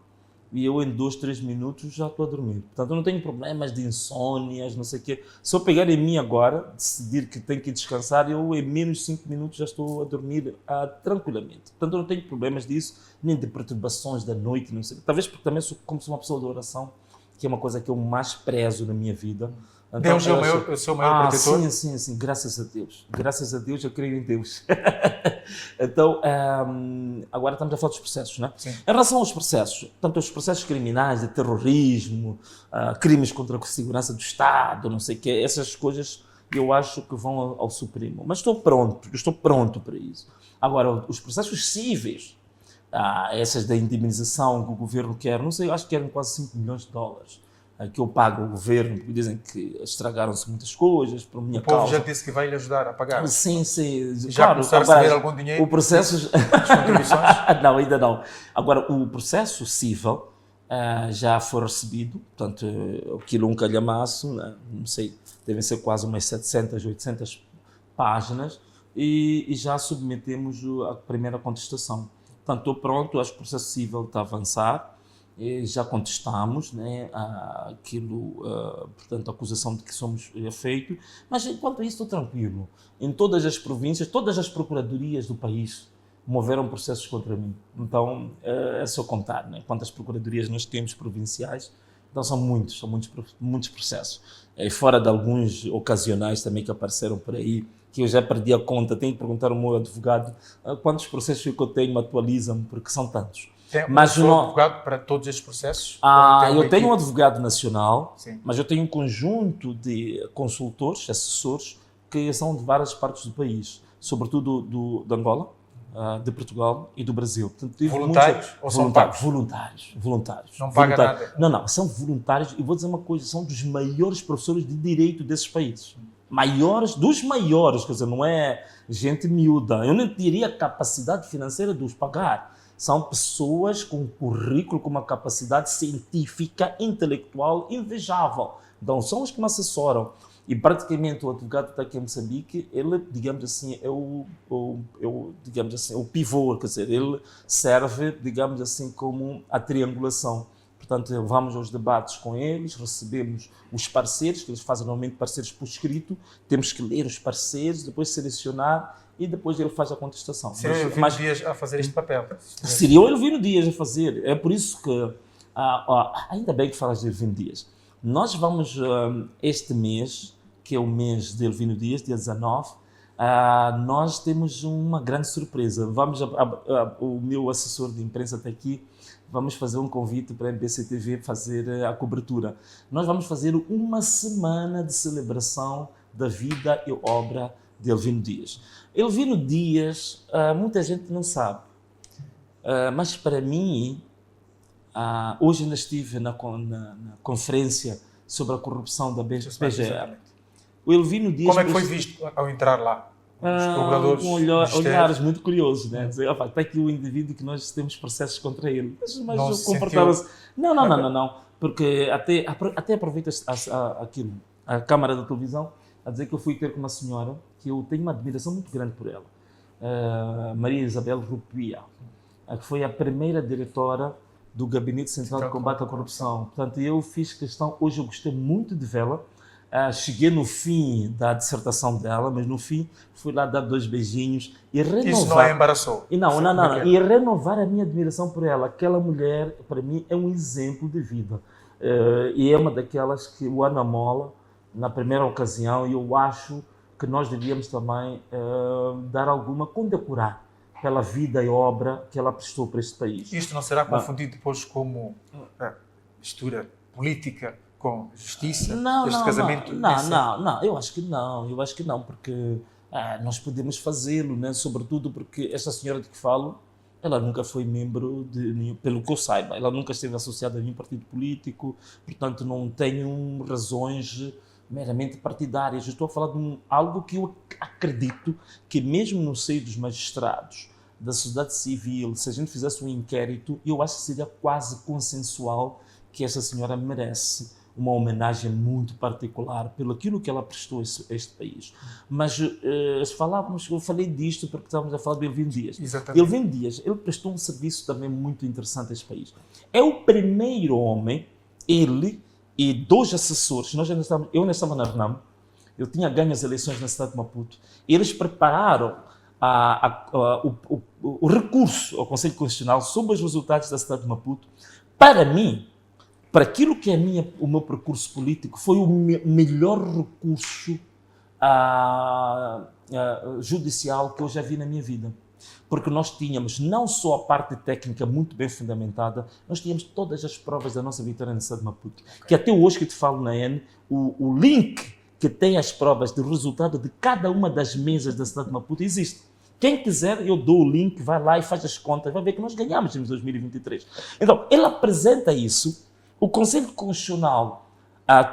e eu em 2, 3 minutos já estou a dormir. Portanto, eu não tenho problemas de insônias, não sei o quê. Se eu pegar em mim agora, decidir que tenho que descansar, eu em menos de 5 minutos já estou a dormir tranquilamente. Portanto, eu não tenho problemas disso, nem de perturbações da noite, não sei. Talvez porque também sou uma pessoa de oração, que é uma coisa que eu mais prezo na minha vida. Então, Deus é o seu maior protetor? Sim, graças a Deus. Graças a Deus, eu creio em Deus. Então, agora estamos a falar dos processos, não é? Sim. Em relação aos processos, tanto os processos criminais, de terrorismo, crimes contra a segurança do Estado, não sei o quê, essas coisas eu acho que vão ao Supremo. Mas estou pronto para isso. Agora, os processos cíveis, essas da indemnização que o governo quer, não sei, acho que querem quase 5 milhões de dólares. que eu pago ao governo, porque dizem que estragaram-se muitas coisas por minha O povo causa. já disse que vai lhe ajudar a pagar. Sim, sim. Já Claro, começar a agora, receber algum dinheiro? o processo... As contribuições? Não, ainda não. Agora, o processo civil já foi recebido, portanto, aquilo um calhamaço, né? Não sei, devem ser quase umas 700, 800 páginas, e já submetemos a primeira contestação. Portanto, estou pronto, acho que o processo civil está a avançar, e já contestamos, né, aquilo, portanto, a acusação de que somos feito, mas enquanto isso estou tranquilo. Em todas as províncias, todas as procuradorias do país moveram processos contra mim. Então, é só contar, né, quantas procuradorias nós temos provinciais. Então são muitos processos. E fora de alguns ocasionais também que apareceram por aí, que eu já perdi a conta, tenho que perguntar ao meu advogado quantos processos que eu tenho, atualizam, porque são tantos. Tem Mas um não... advogado para todos estes processos? eu tenho um advogado nacional, Sim. mas eu tenho um conjunto de consultores, assessores, que são de várias partes do país, sobretudo de Angola, de Portugal e do Brasil. Portanto, voluntários ou são pagos? Voluntários. Não paga nada? Não, são voluntários, e vou dizer uma coisa, são dos maiores professores de direito desses países. Dos maiores, quer dizer, não é gente miúda. Eu não teria a capacidade financeira de os pagar. São pessoas com um currículo, com uma capacidade científica, intelectual invejável. Então, são os que me assessoram. E praticamente o advogado está aqui em Moçambique, ele, digamos assim, é o pivô, quer dizer, ele serve, digamos assim, como a triangulação. Portanto, vamos aos debates com eles, recebemos os parceiros, que eles fazem normalmente parceiros por escrito, temos que ler os parceiros, depois selecionar e depois ele faz a contestação. Seria Elvino Dias a fazer este papel? Seria o Elvino Dias a fazer. É por isso que, ainda bem que falas de Elvino Dias. Nós vamos, este mês, que é o mês de Elvino Dias, dia 19, nós temos uma grande surpresa. O meu assessor de imprensa está aqui, vamos fazer um convite para a MBCTV fazer a cobertura. Nós vamos fazer uma semana de celebração da vida e obra de Elvino Dias. Elvino Dias, muita gente não sabe, mas para mim, hoje ainda estive na conferência sobre a corrupção da PGR. O Elvino Dias... Como é que foi visto ao entrar lá? Os procuradores... olhares muito curiosos, né? Dizer, está aqui o indivíduo que nós temos processos contra ele. Mas comportaram-se... Não. Porque até aproveito aquilo, a câmara da televisão, a dizer que eu fui ter com uma senhora que eu tenho uma admiração muito grande por ela. Maria Isabel Rupia, que foi a primeira diretora do Gabinete Central de Combate à Corrupção. Portanto, eu fiz questão, hoje eu gostei muito de vê-la. Cheguei no fim da dissertação dela, mas no fim fui lá dar 2 beijinhos e renovar... Isso não a embaraçou? Não. E renovar a minha admiração por ela. Aquela mulher, para mim, é um exemplo de vida. E é uma daquelas que o Ana Mola, na primeira ocasião, e eu acho que nós devíamos também dar alguma, condecorar pela vida e obra que ela prestou para este país. Isto não será confundido depois como mistura política com justiça? Este casamento? Não, eu acho que não, porque nós podemos fazê-lo, né? Sobretudo porque esta senhora de que falo, ela nunca foi membro de nenhum, pelo que eu saiba, ela nunca esteve associada a nenhum partido político, portanto não tenho razões meramente partidárias. Eu estou a falar de algo que eu acredito que mesmo no seio dos magistrados, da sociedade civil, se a gente fizesse um inquérito, eu acho que seria quase consensual que essa senhora merece uma homenagem muito particular pelo aquilo que ela prestou a este país. Mas eu falei disto porque estávamos a falar de Elvino Dias. Exatamente. Elvino Dias, ele prestou um serviço também muito interessante a este país. É o primeiro homem, ele e 2 assessores, eu ainda estava na RENAM, eu tinha ganho as eleições na cidade de Maputo, e eles prepararam o recurso ao Conselho Constitucional sobre os resultados da cidade de Maputo. Para mim, para aquilo que é o meu percurso político, foi o melhor recurso judicial que eu já vi na minha vida. Porque nós tínhamos não só a parte técnica muito bem fundamentada, nós tínhamos todas as provas da nossa vitória na cidade de Maputo. Okay. Que até hoje que te falo na N, o link que tem as provas de resultado de cada uma das mesas da cidade de Maputo existe. Quem quiser, eu dou o link, vai lá e faz as contas, vai ver que nós ganhamos em 2023. Então, ele apresenta isso, o Conselho Constitucional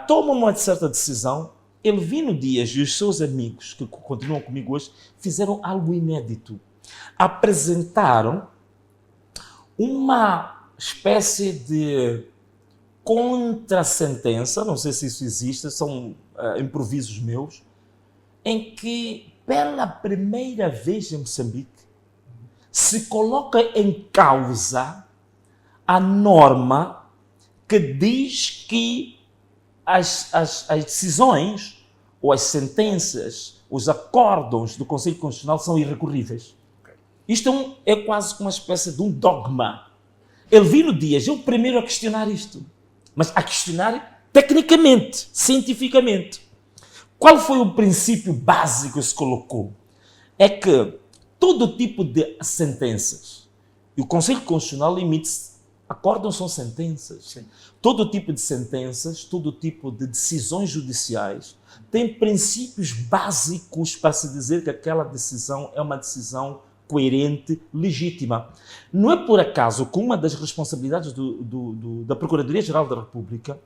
toma uma certa decisão. Elvino Dias e os seus amigos, que continuam comigo hoje, fizeram algo inédito. Apresentaram uma espécie de contra-sentença, não sei se isso existe, são improvisos meus, em que, pela primeira vez em Moçambique, se coloca em causa a norma que diz que as decisões ou as sentenças, os acórdãos do Conselho Constitucional são irrecorríveis. Isto é quase como uma espécie de um dogma. Elvino Dias é o primeiro a questionar isto, mas a questionar tecnicamente, cientificamente. Qual foi o princípio básico que se colocou? É que todo tipo de sentenças, e o Conselho Constitucional limite-se, acórdãos são sentenças. Sim. Todo tipo de sentenças, todo tipo de decisões judiciais tem princípios básicos para se dizer que aquela decisão é uma decisão coerente, legítima. Não é por acaso que uma das responsabilidades da Procuradoria-Geral da República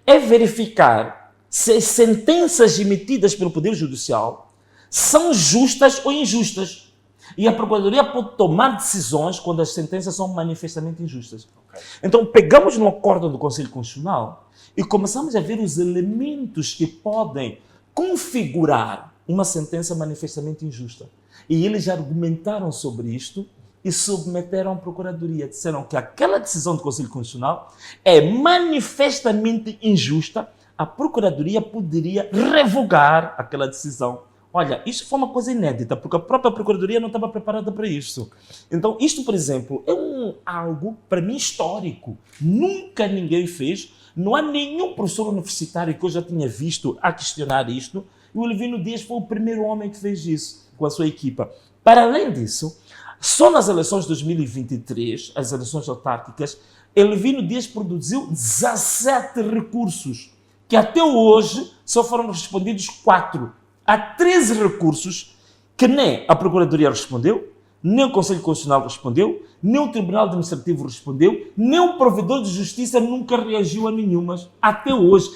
é verificar se as sentenças emitidas pelo Poder Judicial são justas ou injustas. E a Procuradoria pode tomar decisões quando as sentenças são manifestamente injustas. Okay. Então, pegamos no acórdão do Conselho Constitucional e começamos a ver os elementos que podem configurar uma sentença manifestamente injusta. E eles argumentaram sobre isto e submeteram à Procuradoria. Disseram que aquela decisão do Conselho Constitucional é manifestamente injusta, a Procuradoria poderia revogar aquela decisão. Olha, isso foi uma coisa inédita, porque a própria Procuradoria não estava preparada para isso. Então, isto, por exemplo, é algo, para mim, histórico. Nunca ninguém fez, não há nenhum professor universitário que eu já tinha visto a questionar isto, e o Elvino Dias foi o primeiro homem que fez isso, com a sua equipa. Para além disso, só nas eleições de 2023, as eleições autárquicas, Elvino Dias produziu 17 recursos, que até hoje só foram respondidos 4. Há 13 recursos que nem a Procuradoria respondeu, nem o Conselho Constitucional respondeu, nem o Tribunal Administrativo respondeu, nem o Provedor de Justiça nunca reagiu a nenhumas. Até hoje.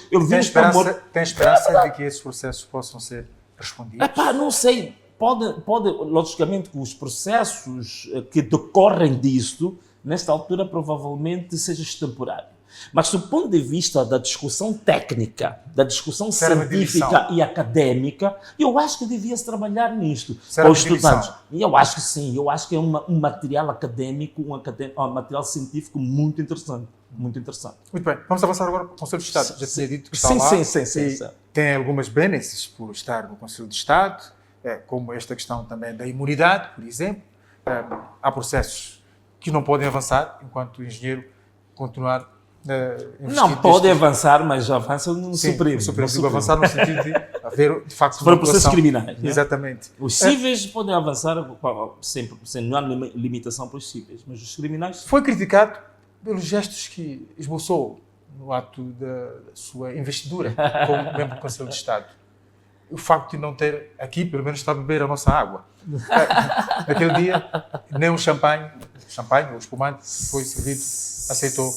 Tem esperança de que esses processos possam ser respondidos? Não sei. Pode, logicamente, que os processos que decorrem disto, nesta altura, provavelmente seja extemporário. Mas, do ponto de vista da discussão técnica, da discussão científica e académica, eu acho que devia-se trabalhar nisto. Para os estudantes. Eu acho que sim, eu acho que é um material académico, um material científico muito interessante. Muito interessante. Muito bem, vamos avançar agora para o Conselho de Estado. Já tinha dito que está lá. Sim. Tem algumas benesses por estar no Conselho de Estado, como esta questão também da imunidade, por exemplo. Há processos que não podem avançar enquanto o engenheiro continuar. Não pode avançar, mas já avança no Supremo. Digo avançar no sentido de haver, de facto, para processos criminais. Né? Exatamente. Os cíveis podem avançar sempre, não há limitação para os cíveis, mas os criminais... Foi criticado pelos gestos que esboçou no ato da sua investidura como membro do Conselho de Estado. O facto de não ter aqui, pelo menos, está a beber a nossa água. Naquele dia, nem um champanhe ou espumante que foi servido, aceitou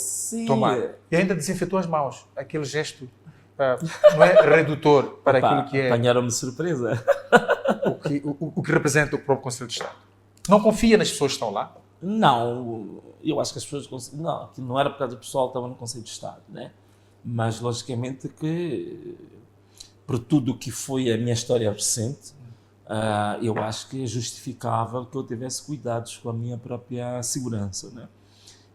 tomar. E ainda desinfetou as mãos. Aquele gesto não é redutor para aquilo que é... Apanharam-me de surpresa. O que representa o próprio Conselho de Estado. Não confia nas pessoas que estão lá? Não, eu acho que as pessoas... Não, aquilo não era por causa do pessoal que estava no Conselho de Estado, né? Mas, logicamente, que por tudo o que foi a minha história recente, eu acho que é justificável que eu tivesse cuidados com a minha própria segurança, né?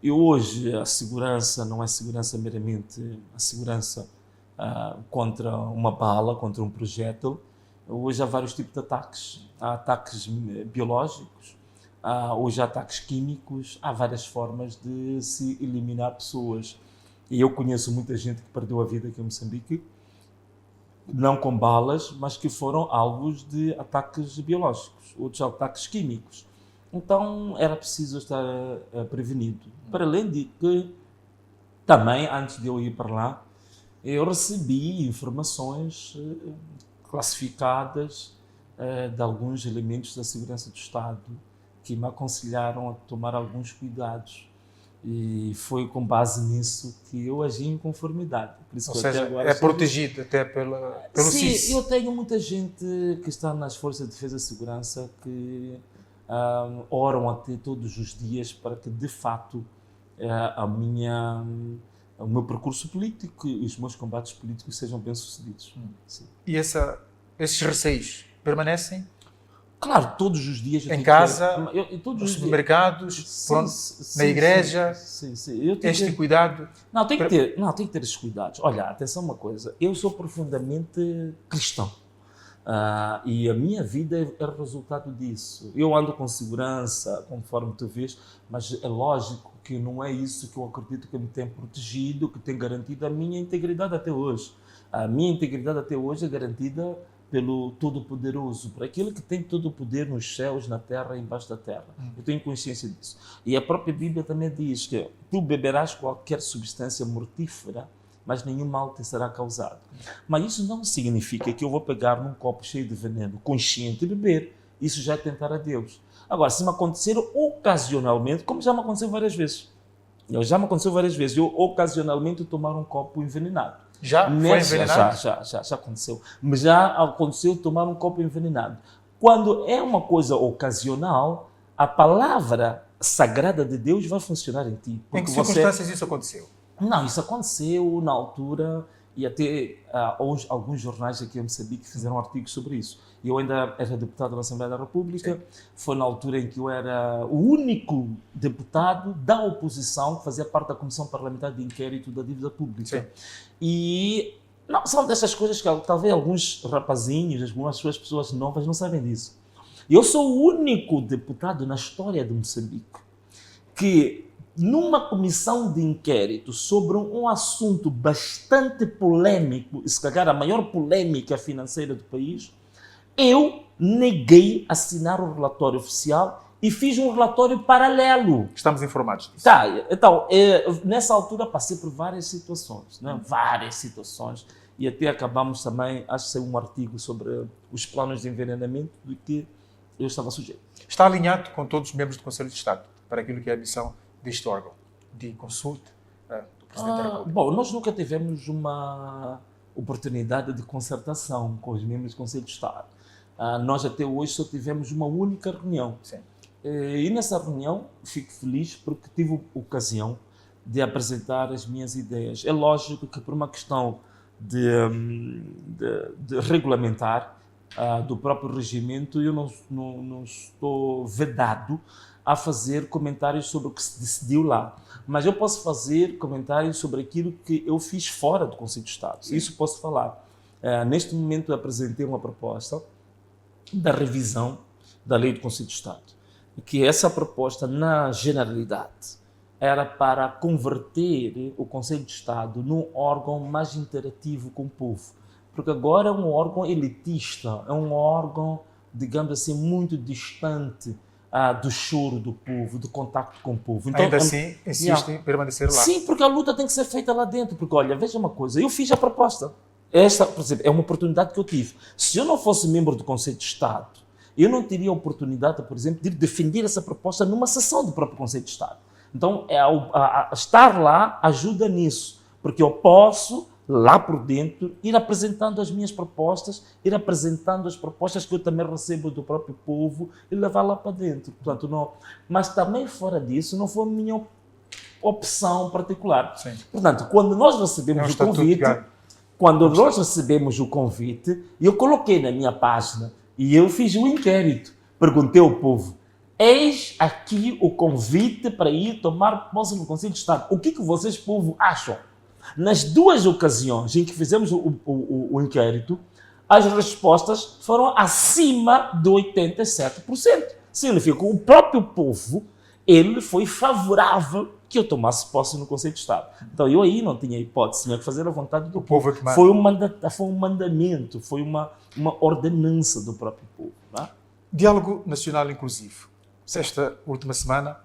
E hoje a segurança não é segurança meramente a segurança contra uma bala, contra um projétil. Hoje há vários tipos de ataques. Há ataques biológicos, hoje há ataques químicos, há várias formas de se eliminar pessoas. E eu conheço muita gente que perdeu a vida aqui em Moçambique, não com balas, mas que foram alvos de ataques biológicos, outros ataques químicos. Então era preciso estar prevenido. Para além de que, também, antes de eu ir para lá, eu recebi informações classificadas de alguns elementos da segurança do Estado que me aconselharam a tomar alguns cuidados. E foi com base nisso que eu agi em conformidade. Por isso Ou que seja, até agora é protegido até pelo Sim, CIS. eu tenho muita gente que está nas Forças de Defesa e Segurança que oram até todos os dias para que, de fato, o meu percurso político e os meus combates políticos sejam bem-sucedidos. Sim. E esses receios permanecem Claro, todos os dias eu em tenho casa, que ter, todos nos os supermercados, sim, na igreja, sim. Eu tenho este cuidado. Não, tem que ter esses cuidados. Olha, atenção uma coisa, eu sou profundamente cristão. E a minha vida é resultado disso. Eu ando com segurança, conforme tu vês, mas é lógico que não é isso que eu acredito que me tem protegido, que tem garantido a minha integridade até hoje. A minha integridade até hoje é garantida pelo Todo-Poderoso, por aquele que tem todo o poder nos céus, na terra e embaixo da terra. Eu tenho consciência disso. E a própria Bíblia também diz que tu beberás qualquer substância mortífera, mas nenhum mal te será causado. Mas isso não significa que eu vou pegar num copo cheio de veneno, consciente, e beber. Isso já é tentar a Deus. Agora, se me acontecer ocasionalmente, como já me aconteceu várias vezes, eu ocasionalmente tomar um copo envenenado. Já foi envenenado? Já aconteceu. Mas já aconteceu tomar um copo envenenado. Quando é uma coisa ocasional, a palavra sagrada de Deus vai funcionar em ti. Em que circunstâncias isso aconteceu? Não, isso aconteceu na altura, e até alguns jornais aqui em Moçambique fizeram artigos sobre isso. Eu ainda era deputado na Assembleia da República. Sim. Foi na altura em que eu era o único deputado da oposição que fazia parte da Comissão Parlamentar de Inquérito da Dívida Pública. Sim. E não, são dessas coisas que talvez alguns rapazinhos, algumas pessoas novas não sabem disso. Eu sou o único deputado na história de Moçambique que, numa comissão de inquérito sobre um assunto bastante polêmico, e se calhar a maior polêmica financeira do país, eu neguei assinar o relatório oficial e fiz um relatório paralelo. Estamos informados disso. Tá, então, nessa altura passei por várias situações, né? Várias situações, e até acabamos também, acho que saiu um artigo sobre os planos de envenenamento do que eu estava sujeito. Está alinhado com todos os membros do Conselho de Estado para aquilo que é a missão deste órgão de consulta do Presidente da República? Bom, nós nunca tivemos uma oportunidade de concertação com os membros do Conselho de Estado. Nós até hoje só tivemos uma única reunião. Sim. E nessa reunião fico feliz porque tive a ocasião de apresentar as minhas ideias. É lógico que por uma questão de regulamentar do próprio regimento, eu não estou vedado a fazer comentários sobre o que se decidiu lá. Mas eu posso fazer comentários sobre aquilo que eu fiz fora do Conselho de Estado. Sim. Isso posso falar. Neste momento eu apresentei uma proposta da revisão da Lei do Conselho de Estado, que essa proposta, na generalidade, era para converter o Conselho de Estado num órgão mais interativo com o povo. Porque agora é um órgão elitista, é um órgão, digamos assim, muito distante do choro do povo, do contacto com o povo. Então, ainda assim, insiste em permanecer lá. Sim, porque a luta tem que ser feita lá dentro. Porque, olha, veja uma coisa, eu fiz a proposta. Esta, por exemplo, é uma oportunidade que eu tive. Se eu não fosse membro do Conselho de Estado, eu não teria a oportunidade, por exemplo, de defender essa proposta numa sessão do próprio Conselho de Estado. Então, estar lá ajuda nisso, porque eu posso, lá por dentro, ir apresentando as minhas propostas, ir apresentando as propostas que eu também recebo do próprio povo e levar lá para dentro. Portanto, não, mas também fora disso, não foi a minha opção particular. Sim. Portanto, quando nós recebemos o convite, eu coloquei na minha página e eu fiz um inquérito. Perguntei ao povo: eis aqui o convite para ir tomar posse no Conselho de Estado. O que vocês, povo, acham? Nas duas ocasiões em que fizemos o inquérito, as respostas foram acima de 87%. Significa que o próprio povo, ele foi favorável que eu tomasse posse no Conselho de Estado. Então, eu aí não tinha hipótese, tinha que fazer a vontade do povo. Foi um mandamento, foi uma ordenança do próprio povo. Não é? Diálogo Nacional Inclusivo. Esta última semana,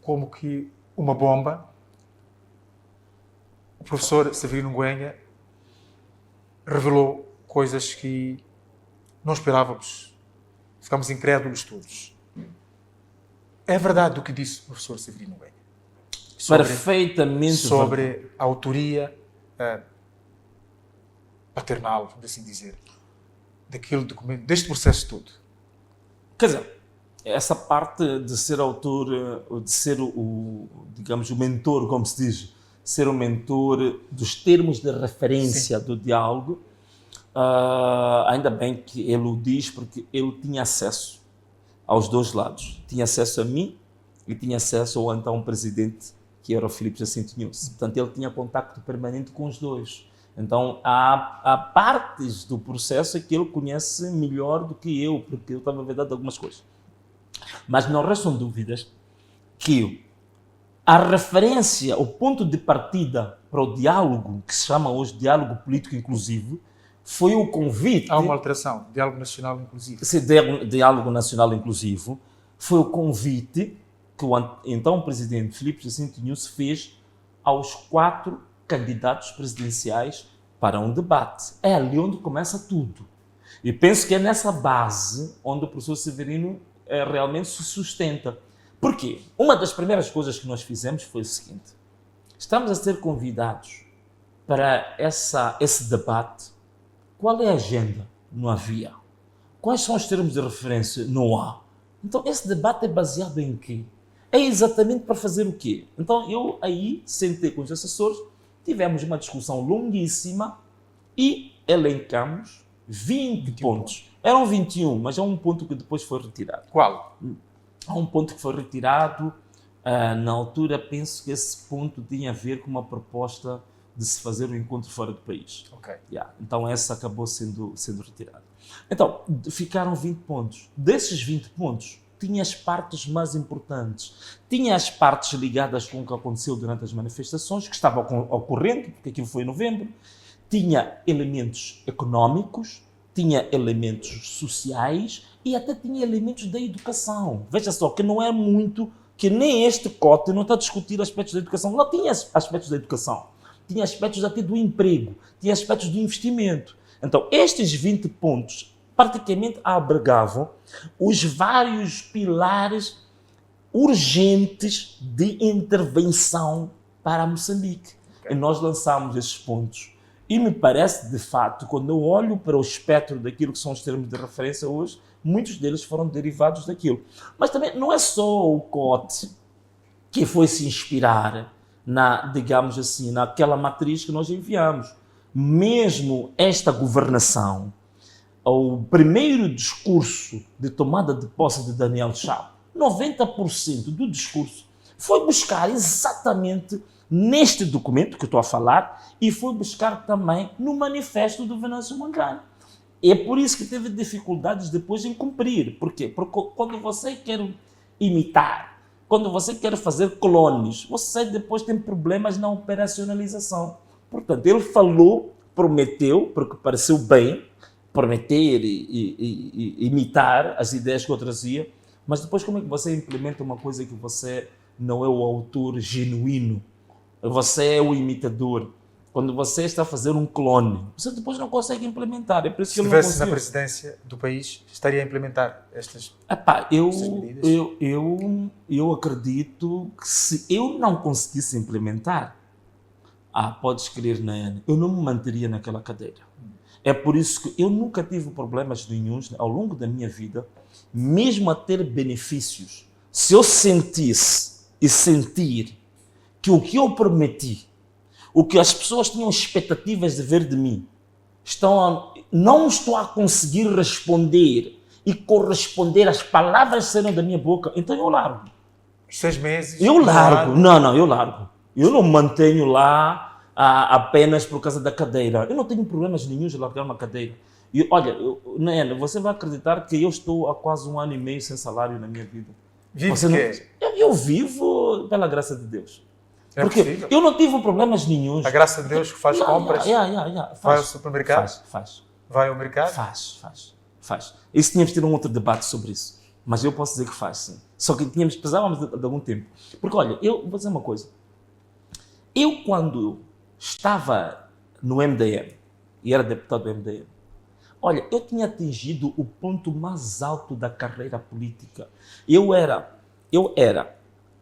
como que uma bomba, o professor Severino Nguenha revelou coisas que não esperávamos. Ficámos incrédulos todos. É verdade o que disse o professor Severino Nguenha? perfeitamente sobre a autoria paternal, vamos assim dizer, daquele documento, deste processo todo. Quer dizer, essa parte de ser autor, de ser digamos, o mentor, como se diz, ser o mentor dos termos de referência do diálogo, ainda bem que ele o diz, porque ele tinha acesso aos dois lados. Tinha acesso a mim e tinha acesso ao então presidente, que era o Filipe Jacinto Nunes. Portanto, ele tinha contacto permanente com os dois. Então, há partes do processo que ele conhece melhor do que eu, porque eu estava vedado de algumas coisas. Mas não restam dúvidas que a referência, o ponto de partida para o diálogo, que se chama hoje diálogo político inclusivo, foi o convite... Há uma alteração, diálogo nacional inclusivo. Esse diálogo nacional inclusivo foi o convite que o então presidente Filipe Jacinto Nunes fez aos 4 candidatos presidenciais para um debate. É ali onde começa tudo. E penso que é nessa base onde o professor Severino realmente se sustenta. Por quê? Uma das primeiras coisas que nós fizemos foi o seguinte: estamos a ser convidados para esse debate. Qual é a agenda? Não havia. Quais são os termos de referência? Não há. Então, esse debate é baseado em quê? É exatamente para fazer o quê? Então, eu aí sentei com os assessores, tivemos uma discussão longuíssima e elencamos 20 pontos. Eram 21, mas há um ponto que depois foi retirado. Qual? Há um ponto que foi retirado. Na altura, penso que esse ponto tinha a ver com uma proposta de se fazer um encontro fora do país. Okay. Então, essa acabou sendo retirada. Então, ficaram 20 pontos. Desses 20 pontos, tinha as partes mais importantes. Tinha as partes ligadas com o que aconteceu durante as manifestações, que estavam ocorrendo, porque aquilo foi em novembro. Tinha elementos económicos, tinha elementos sociais e até tinha elementos da educação. Veja só, que não é muito, que nem este cote não está a discutir aspectos da educação. Não tinha aspectos da educação. Tinha aspectos até do emprego, tinha aspectos do investimento. Então, estes 20 pontos praticamente abrigavam os vários pilares urgentes de intervenção para Moçambique. Okay. E nós lançámos esses pontos. E me parece, de fato, quando eu olho para o espectro daquilo que são os termos de referência hoje, muitos deles foram derivados daquilo. Mas também não é só o COTE que foi se inspirar digamos assim, naquela matriz que nós enviamos. Mesmo esta governação, o primeiro discurso de tomada de posse de Daniel Chapo, 90% do discurso foi buscar exatamente neste documento que eu estou a falar e foi buscar também no manifesto do Venâncio Mondlane. É por isso que teve dificuldades depois em cumprir. Por quê? Porque quando você quer imitar, quando você quer fazer clones, você depois tem problemas na operacionalização. Portanto, ele falou, prometeu, porque pareceu bem, prometer e imitar as ideias que eu trazia, mas depois como é que você implementa uma coisa que você não é o autor genuíno? Você é o imitador. Quando você está a fazer um clone, você depois não consegue implementar. É por isso que se estivesse na presidência do país, estaria a implementar estas medidas? Eu acredito que se eu não conseguisse implementar, podes crer na Ana, eu não me manteria naquela cadeira. É por isso que eu nunca tive problemas nenhuns ao longo da minha vida, mesmo a ter benefícios. Se eu sentisse e sentir que o que eu prometi, o que as pessoas tinham expectativas de ver de mim, não estou a conseguir responder e corresponder às palavras que saíram da minha boca, então eu largo. 6 meses? Eu largo. Não, eu largo. Eu não me mantenho lá apenas por causa da cadeira. Eu não tenho problemas nenhum de largar uma cadeira. E, olha, Nena, você vai acreditar que eu estou há quase 1 ano e meio sem salário na minha vida. Vive eu vivo pela graça de Deus. É porque possível. eu não tive problemas nenhum. A graça de Deus que faz compras? Vai ao supermercado? Faz. Vai ao mercado? Faz. Isso tínhamos de ter um outro debate sobre isso. Mas eu posso dizer que faz, sim. Só que precisávamos de algum tempo. Porque, olha, eu vou dizer uma coisa. Eu, quando estava no MDM, e era deputado do MDM, olha, eu tinha atingido o ponto mais alto da carreira política. Eu era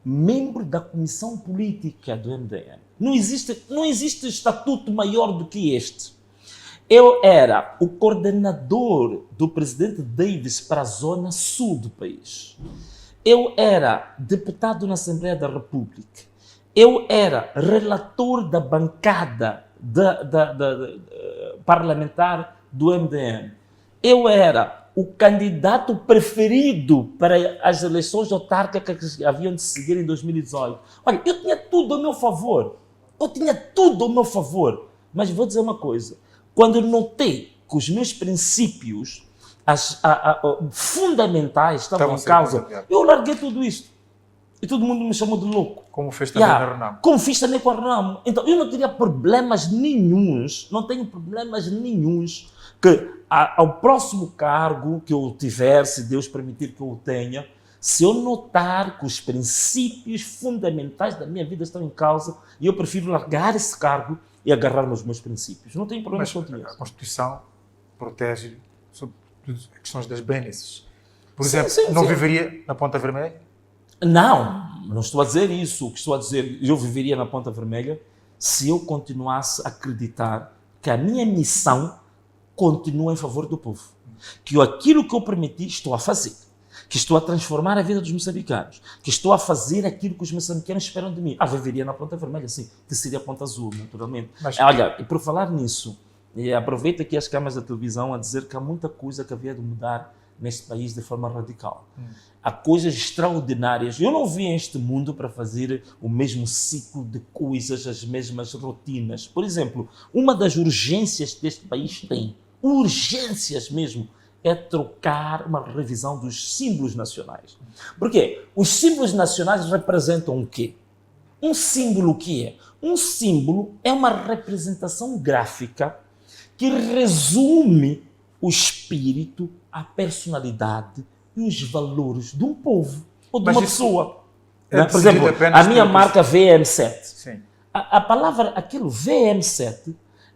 membro da comissão política do MDM. Não existe estatuto maior do que este. Eu era o coordenador do presidente Davis para a zona sul do país. Eu era deputado na Assembleia da República. Eu era relator da bancada parlamentar do MDM. Eu era o candidato preferido para as eleições autárquicas que haviam de seguir em 2018. Olha, eu tinha tudo ao meu favor. Mas vou dizer uma coisa. Quando eu notei que os meus princípios fundamentais estavam em causa, eu larguei tudo isto. E todo mundo me chamou de louco. Como fez também na Renamo. Como fiz também com a Renamo. Então, eu não teria problemas nenhuns, não tenho problemas nenhuns que ao próximo cargo que eu tiver, se Deus permitir que eu o tenha, se eu notar que os princípios fundamentais da minha vida estão em causa, eu prefiro largar esse cargo e agarrar nos meus princípios. Não tenho problemas com isso. A Constituição protege sobre questões das benesses. Por exemplo, não viveria na Ponta Vermelha? Não estou a dizer isso. O que estou a dizer, eu viveria na Ponta Vermelha se eu continuasse a acreditar que a minha missão continua em favor do povo. Que aquilo que eu prometi estou a fazer. Que estou a transformar a vida dos moçambicanos. Que estou a fazer aquilo que os moçambicanos esperam de mim. Viveria na Ponta Vermelha, sim. Que seria a Ponta Azul, naturalmente. Olha, e por falar nisso, aproveito aqui as câmaras da televisão a dizer que há muita coisa que havia de mudar neste país de forma radical. Há coisas extraordinárias. Eu não vim a este mundo para fazer o mesmo ciclo de coisas, as mesmas rotinas. Por exemplo, uma das urgências que este país tem, urgências mesmo, é trocar uma revisão dos símbolos nacionais. Por quê? Os símbolos nacionais representam o quê? Um símbolo o que é? Um símbolo é uma representação gráfica que resume o espírito, a personalidade e os valores de um povo ou de uma pessoa. Por exemplo, a minha marca VM7. Sim. A palavra, aquilo VM7,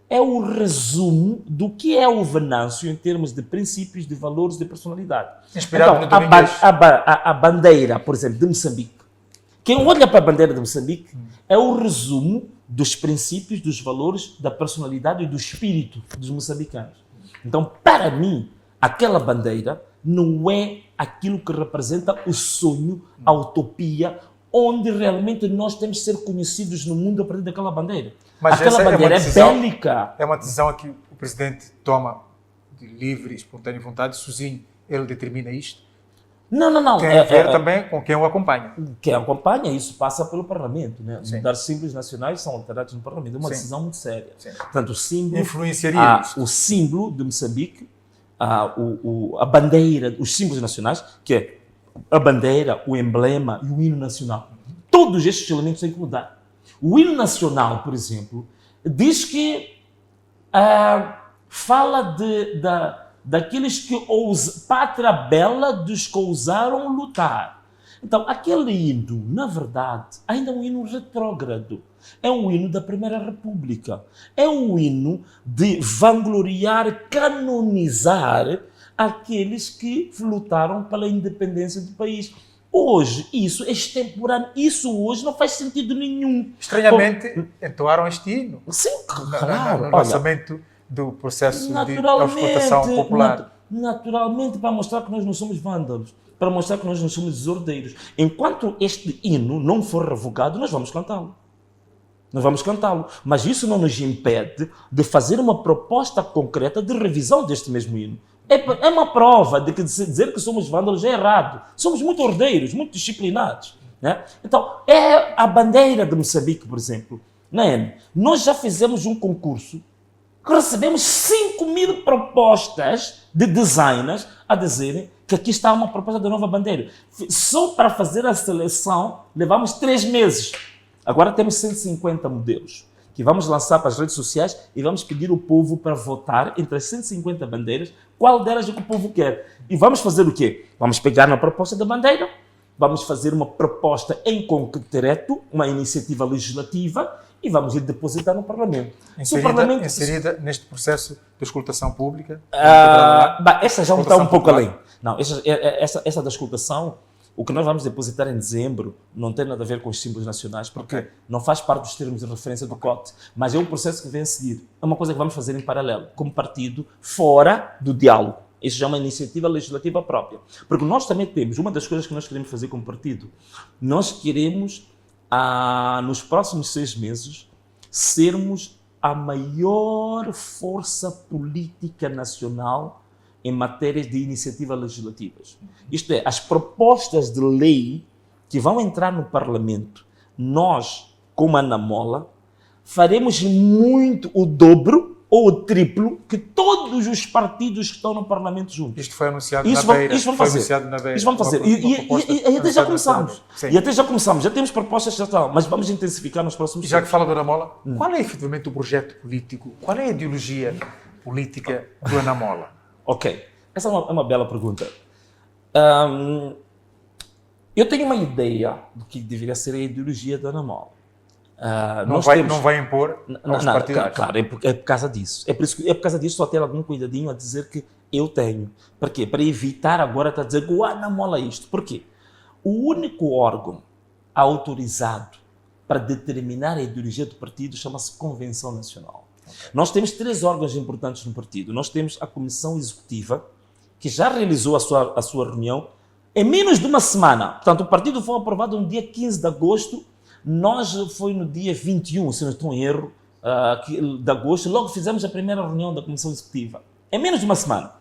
é o resumo do que é o Venâncio em termos de princípios, de valores, de personalidade. Inspirado então, no a bandeira, por exemplo, de Moçambique. Quem olha para a bandeira de Moçambique é o resumo dos princípios, dos valores, da personalidade e do espírito dos moçambicanos. Então, para mim, aquela bandeira não é aquilo que representa o sonho, a utopia, onde realmente nós temos de ser conhecidos no mundo a partir daquela bandeira. Mas aquela bandeira é bélica. É uma decisão que o Presidente toma de livre e espontânea vontade, sozinho, ele determina isto? Não. Tem a ver também com quem o acompanha. Quem acompanha, isso passa pelo Parlamento. Né? Mudar símbolos nacionais são alterados no Parlamento. É uma decisão muito séria. Sim. Portanto, o símbolo, influenciaria isto. O símbolo de Moçambique, a bandeira, os símbolos nacionais, que é a bandeira, o emblema e o hino nacional. Todos estes elementos têm que mudar. O hino nacional, por exemplo, diz que fala daqueles que pátria bela dos que ousaram lutar. Então, aquele hino, na verdade, ainda é um hino retrógrado. É um hino da Primeira República. É um hino de vangloriar, canonizar aqueles que lutaram pela independência do país. Hoje, isso é extemporâneo. Isso hoje não faz sentido nenhum. Estranhamente, entoaram este hino. Sim, claro. No lançamento do processo de auscultação popular. Naturalmente, para mostrar que nós não somos vândalos, para mostrar que nós não somos desordeiros. Enquanto este hino não for revogado, nós vamos cantá-lo. Mas isso não nos impede de fazer uma proposta concreta de revisão deste mesmo hino. É uma prova de que dizer que somos vândalos é errado. Somos muito ordeiros, muito disciplinados. Né? Então, é a bandeira de Moçambique, por exemplo. Né? Nós já fizemos um concurso que recebemos 5.000 propostas de designers a dizerem que aqui está uma proposta da nova bandeira. Só para fazer a seleção, levamos 3 meses. Agora temos 150 modelos que vamos lançar para as redes sociais e vamos pedir ao povo para votar entre as 150 bandeiras, qual delas é que o povo quer. E vamos fazer o quê? Vamos pegar na proposta da bandeira, vamos fazer uma proposta em concreto, uma iniciativa legislativa, e vamos ir depositar no Parlamento. Inserida neste processo de escutação pública? Essa já está um pouco além. Não, essa da escutação O que nós vamos depositar em dezembro não tem nada a ver com os símbolos nacionais, porque não faz parte dos termos de referência do COT, mas é um processo que vem a seguir. É uma coisa que vamos fazer em paralelo, como partido, fora do diálogo. Isso já é uma iniciativa legislativa própria. Porque nós também temos, uma das coisas que nós queremos fazer como partido, nós queremos, nos próximos 6 meses, sermos a maior força política nacional em matéria de iniciativas legislativas. Isto é, as propostas de lei que vão entrar no Parlamento, nós, como Ana Mola, faremos muito o dobro ou o triplo que todos os partidos que estão no Parlamento juntos. Isto foi anunciado na Beira. Isto vamos fazer. Isto vamos fazer. E até já começamos. E até já começamos. Já temos propostas que já estão, mas vamos intensificar nos próximos tempos. Já que fala do Ana Mola, qual é efetivamente o projeto político? Qual é a ideologia política do Ana Mola? Ok. Essa é uma bela pergunta. Eu tenho uma ideia do que deveria ser a ideologia da Ana Mola. Não vai impor aos partidos? Claro, é por causa disso. É por causa disso só ter algum cuidadinho a dizer que eu tenho. Para quê? Para evitar agora estar a dizer que o Ana Mola é isto. Por quê? O único órgão autorizado para determinar a ideologia do partido chama-se Convenção Nacional. Nós temos 3 órgãos importantes no partido. Nós temos a Comissão Executiva, que já realizou a sua reunião em menos de uma semana. Portanto, o partido foi aprovado no dia 15 de agosto, nós foi no dia 21, se não estou em erro, de agosto, logo fizemos a primeira reunião da Comissão Executiva. Em menos de uma semana.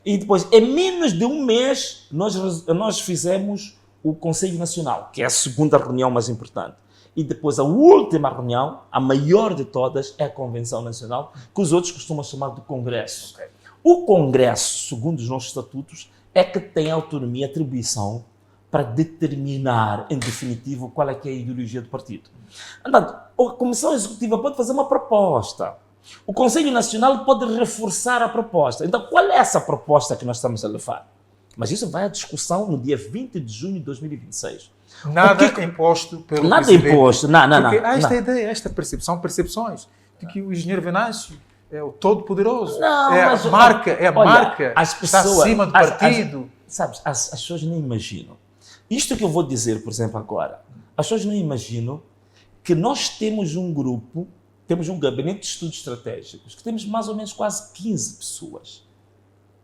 E depois, em menos de um mês, nós fizemos o Conselho Nacional, que é a segunda reunião mais importante. E depois a última reunião, a maior de todas, é a Convenção Nacional, que os outros costumam chamar de Congresso. O Congresso, segundo os nossos estatutos, é que tem autonomia e atribuição para determinar, em definitivo, qual é que é a ideologia do partido. Portanto, a Comissão Executiva pode fazer uma proposta. O Conselho Nacional pode reforçar a proposta. Então, qual é essa proposta que nós estamos a levar? Mas isso vai à discussão no dia 20 de junho de 2026. Nada imposto pelo Nada presidente. imposto, não. Porque há esta ideia, esta percepção, percepções de que o engenheiro Venâncio é o todo-poderoso. A marca está acima do partido. Sabes, as pessoas não imaginam. Isto que eu vou dizer, por exemplo, agora. As pessoas não imaginam que nós temos um grupo, temos um gabinete de estudos estratégicos, que temos mais ou menos quase 15 pessoas.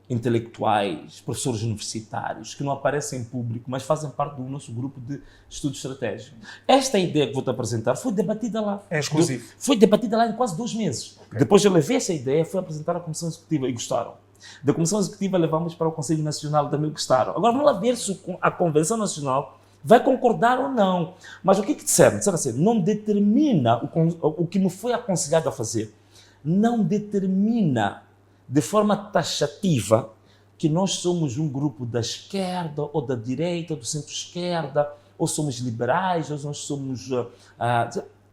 Intelectuais, professores universitários, que não aparecem em público, mas fazem parte do nosso grupo de estudos estratégicos. Esta ideia que vou-te apresentar foi debatida lá. É exclusivo. Foi debatida lá em quase 2 meses. Depois eu levei essa ideia, fui apresentar à Comissão Executiva e gostaram. Da Comissão Executiva levamos para o Conselho Nacional, também gostaram. Agora vamos lá ver se a Convenção Nacional vai concordar ou não. Mas o que disseram? Disseram assim, não determina, o que me foi aconselhado a fazer, não determina de forma taxativa que nós somos um grupo da esquerda ou da direita, do centro-esquerda, ou somos liberais, ou nós somos...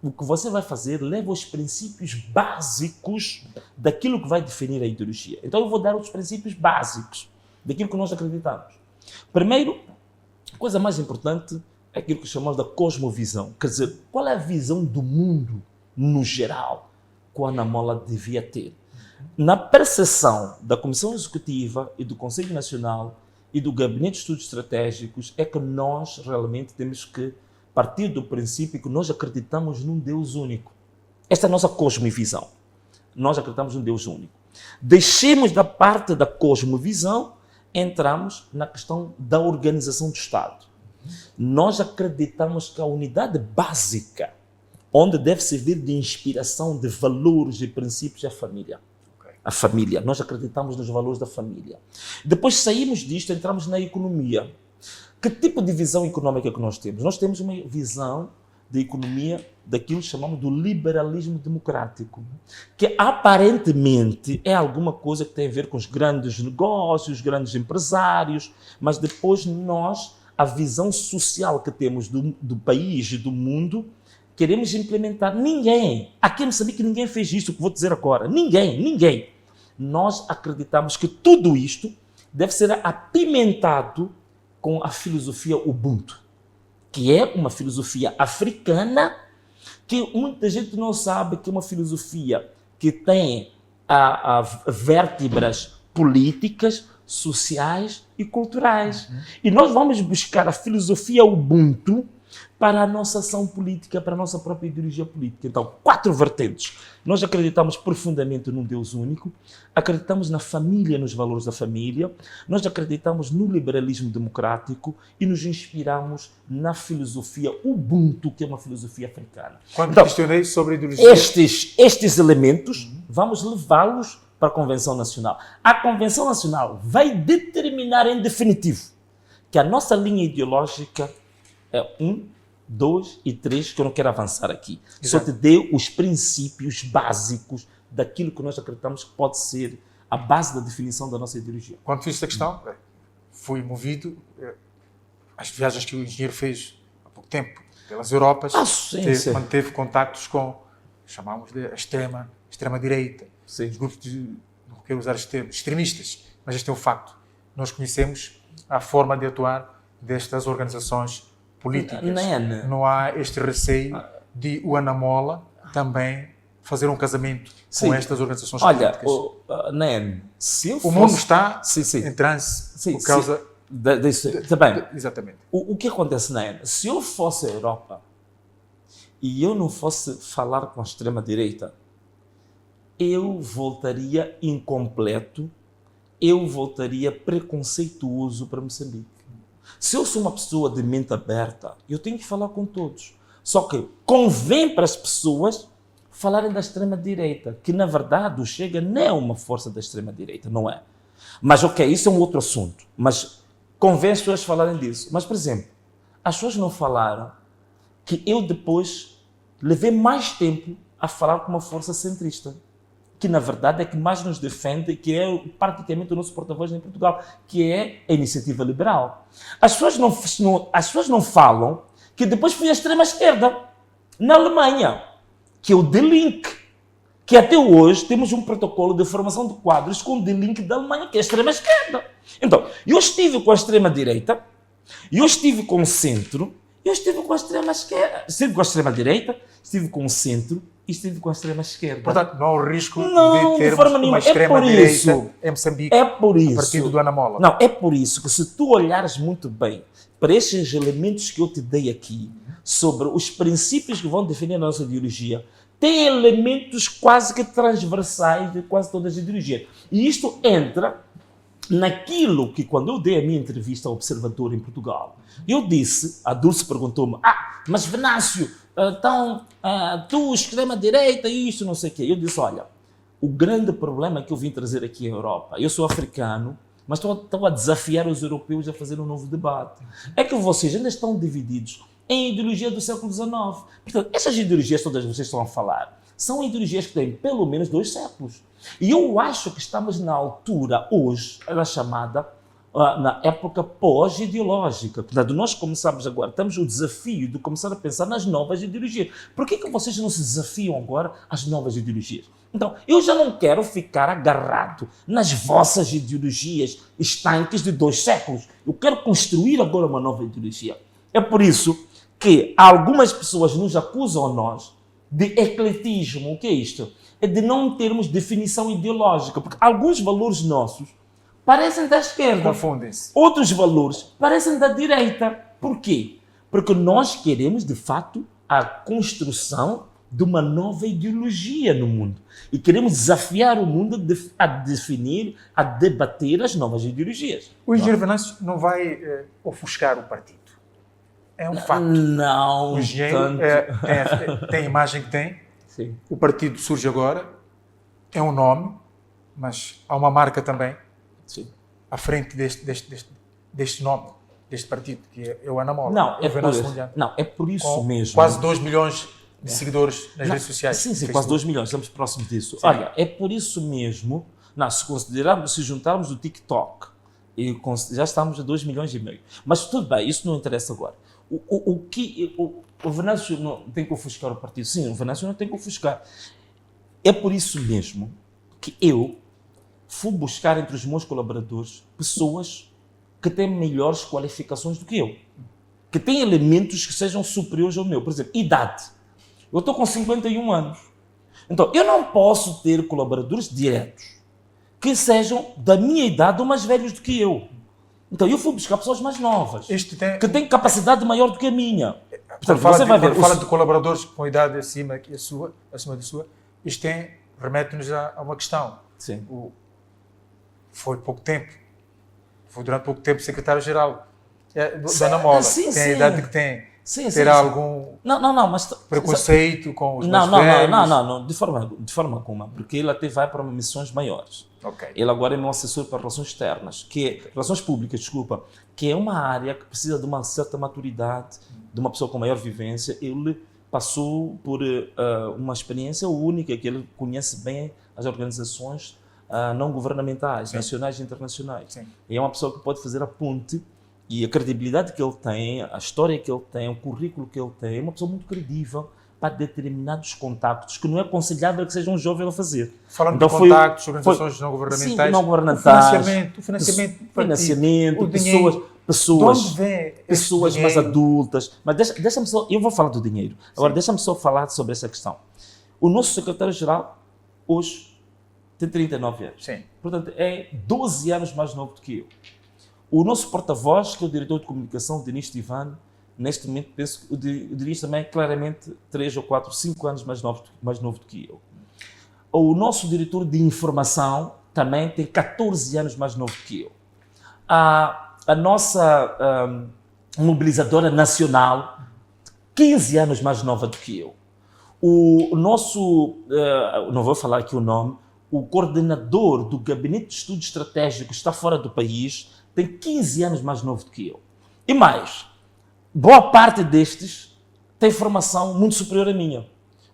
o que você vai fazer leva os princípios básicos daquilo que vai definir a ideologia. Então eu vou dar os princípios básicos daquilo que nós acreditamos. Primeiro, a coisa mais importante é aquilo que chamamos da cosmovisão. Quer dizer, qual é a visão do mundo, no geral, que a Ana Mola devia ter? Na percepção da Comissão Executiva e do Conselho Nacional e do Gabinete de Estudos Estratégicos é que nós realmente temos que partir do princípio que nós acreditamos num Deus único. Esta é a nossa cosmovisão. Nós acreditamos num Deus único. Deixemos da parte da cosmovisão, entramos na questão da organização do Estado. Nós acreditamos que a unidade básica, onde deve servir de inspiração, de valores e princípios, é a família. A família. Nós acreditamos nos valores da família. Depois saímos disto, entramos na economia. Que tipo de visão econômica que nós temos? Nós temos uma visão de economia daquilo que chamamos do liberalismo democrático, que aparentemente é alguma coisa que tem a ver com os grandes negócios, os grandes empresários, mas depois nós, a visão social que temos do país e do mundo, queremos implementar. Ninguém, aqui em Moçambique ninguém fez isso, que vou dizer agora. Ninguém. Nós acreditamos que tudo isto deve ser apimentado com a filosofia Ubuntu, que é uma filosofia africana que muita gente não sabe que é uma filosofia que tem vértebras políticas, sociais e culturais. E nós vamos buscar a filosofia Ubuntu para a nossa ação política, para a nossa própria ideologia política. Então, 4 vertentes. Nós acreditamos profundamente num Deus único, acreditamos na família, nos valores da família, nós acreditamos no liberalismo democrático e nos inspiramos na filosofia Ubuntu, que é uma filosofia africana. Quando Então, questionei sobre a ideologia... Estes elementos, vamos levá-los para a Convenção Nacional. A Convenção Nacional vai determinar em definitivo que a nossa linha ideológica é 1, 2 e 3, que eu não quero avançar aqui. Exato. Só te dei os princípios básicos daquilo que nós acreditamos que pode ser a base da definição da nossa ideologia. Quando fiz esta questão, fui movido às viagens que o engenheiro fez há pouco tempo pelas Europas, Sim. manteve contactos com, chamamos de extrema-direita, Sim. os grupos não quero usar este termo, extremistas, mas este é um facto. Nós conhecemos a forma de atuar destas organizações políticas. Não há este receio de o Anamola também fazer um casamento com estas organizações políticas. Olha, se eu fosse... O mundo está em transe por causa... Também. Exatamente. O que acontece, se eu fosse a Europa e eu não fosse falar com a extrema-direita, eu voltaria incompleto, eu voltaria preconceituoso para Moçambique. Se eu sou uma pessoa de mente aberta, eu tenho que falar com todos. Só que convém para as pessoas falarem da extrema-direita, que na verdade o Chega não é uma força da extrema-direita, não é? Mas ok, isso é um outro assunto. Mas convém as pessoas falarem disso. Mas, por exemplo, as pessoas não falaram que eu depois levei mais tempo a falar com uma força centrista, que na verdade é que mais nos defende, que é praticamente o nosso porta-voz em Portugal, que é a Iniciativa Liberal. As pessoas não falam que depois foi a extrema-esquerda, na Alemanha, que é o Die Linke, que até hoje temos um protocolo de formação de quadros com o Die Linke da Alemanha, que é a extrema-esquerda. Então, eu estive com a extrema-direita, eu estive com o centro, eu estive com a extrema-esquerda, estive com a extrema-direita, estive com o centro, e estive com a extrema-esquerda. Portanto, não há o risco de termos uma extrema-direita em Moçambique a partir do Anamola. Não, é por isso que se tu olhares muito bem para estes elementos que eu te dei aqui, sobre os princípios que vão definir a nossa ideologia, tem elementos quase que transversais de quase todas as ideologias. E isto entra naquilo que, quando eu dei a minha entrevista ao Observador em Portugal, eu disse, a Dulce perguntou-me, mas Venâncio, então, tu, extrema-direita, isto, não sei o quê. Eu disse, olha, o grande problema que eu vim trazer aqui à Europa, eu sou africano, mas estou a desafiar os europeus a fazer um novo debate. É que vocês ainda estão divididos em ideologia do século XIX. Portanto, essas ideologias todas que vocês estão a falar, são ideologias que têm pelo menos 2 séculos. E eu acho que estamos na altura, hoje, era chamada, na época pós-ideológica. Portanto, nós começamos agora, temos o desafio de começar a pensar nas novas ideologias. Por que vocês não se desafiam agora às novas ideologias? Então, eu já não quero ficar agarrado nas vossas ideologias estanques de 2 séculos. Eu quero construir agora uma nova ideologia. É por isso que algumas pessoas nos acusam a nós de ecletismo. O que é isto? É de não termos definição ideológica, porque alguns valores nossos parecem da esquerda. Confundem-se. Outros valores parecem da direita. Por quê? Porque nós queremos, de fato, a construção de uma nova ideologia no mundo. E queremos desafiar o mundo a definir, a debater as novas ideologias. O engenheiro Venâncio não vai ofuscar o partido. É um facto. Não, o engenheiro tem a imagem que tem. Sim. O partido surge agora. É um nome, mas há uma marca também. Sim. À frente deste nome, deste partido, que é o Anamola. Não, é por isso com mesmo. Quase 2 milhões de seguidores nas redes sociais. Sim, quase 2 milhões, estamos próximos disso. Sim. Olha, é por isso mesmo, se juntarmos o TikTok, já estamos a 2 milhões e meio. Mas tudo bem, isso não interessa agora. O Venâncio não tem que ofuscar o partido. Sim, o Venâncio não tem que ofuscar. É por isso mesmo que eu fui buscar entre os meus colaboradores pessoas que têm melhores qualificações do que eu, que têm elementos que sejam superiores ao meu. Por exemplo, idade. Eu estou com 51 anos. Então, eu não posso ter colaboradores diretos que sejam da minha idade ou mais velhos do que eu. Então eu fui buscar pessoas mais novas, que têm capacidade maior do que a minha. Portanto, você vai ver. Fala de colaboradores com idade acima da sua, isto remete-nos a uma questão. Sim. Foi durante pouco tempo secretário-geral da Ana Mola. Tem a idade que tem. Terá algum preconceito com os mais velhos? Não, de forma alguma, porque ele até vai para missões maiores. Okay. Ele agora é meu assessor para relações externas, relações públicas, desculpa, que é uma área que precisa de uma certa maturidade, de uma pessoa com maior vivência. Ele passou por uma experiência única, que ele conhece bem as organizações não governamentais, Sim. nacionais e internacionais. Sim. E é uma pessoa que pode fazer a ponte, e a credibilidade que ele tem, a história que ele tem, o currículo que ele tem, é uma pessoa muito credível para determinados contactos que não é aconselhável que seja um jovem a fazer. Falando de contactos, organizações não governamentais, sim, não governamentais, o financiamento, dinheiro, pessoas mais dinheiro? Adultas. Mas deixa-me só, eu vou falar do dinheiro. Agora, deixa-me só falar sobre essa questão. O nosso secretário-geral, hoje, tem 39 anos. Sim. Portanto, é 12 anos mais novo do que eu. O nosso porta-voz, que é o diretor de comunicação, o Denis Tivan, neste momento, penso que o Denis também é claramente 3 ou 4, 5 anos mais novo do que eu. O nosso diretor de informação também tem 14 anos mais novo que eu. A nossa mobilizadora nacional, 15 anos mais nova do que eu. O nosso, não vou falar aqui o nome, o coordenador do Gabinete de Estudos Estratégicos está fora do país, tem 15 anos mais novo do que eu. E mais, boa parte destes tem formação muito superior à minha.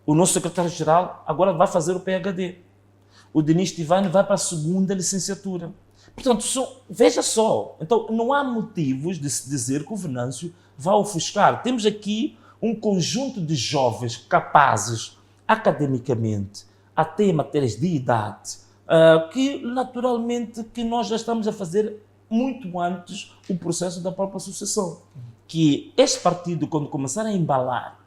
O nosso secretário-geral agora vai fazer o PhD. O Denis Tivan vai para a segunda licenciatura. Portanto, veja só, então não há motivos de se dizer que o Venâncio vai ofuscar. Temos aqui um conjunto de jovens capazes, academicamente, até em matérias de idade, que naturalmente que nós já estamos a fazer muito antes o processo da própria associação. Que este partido, quando começar a embalar,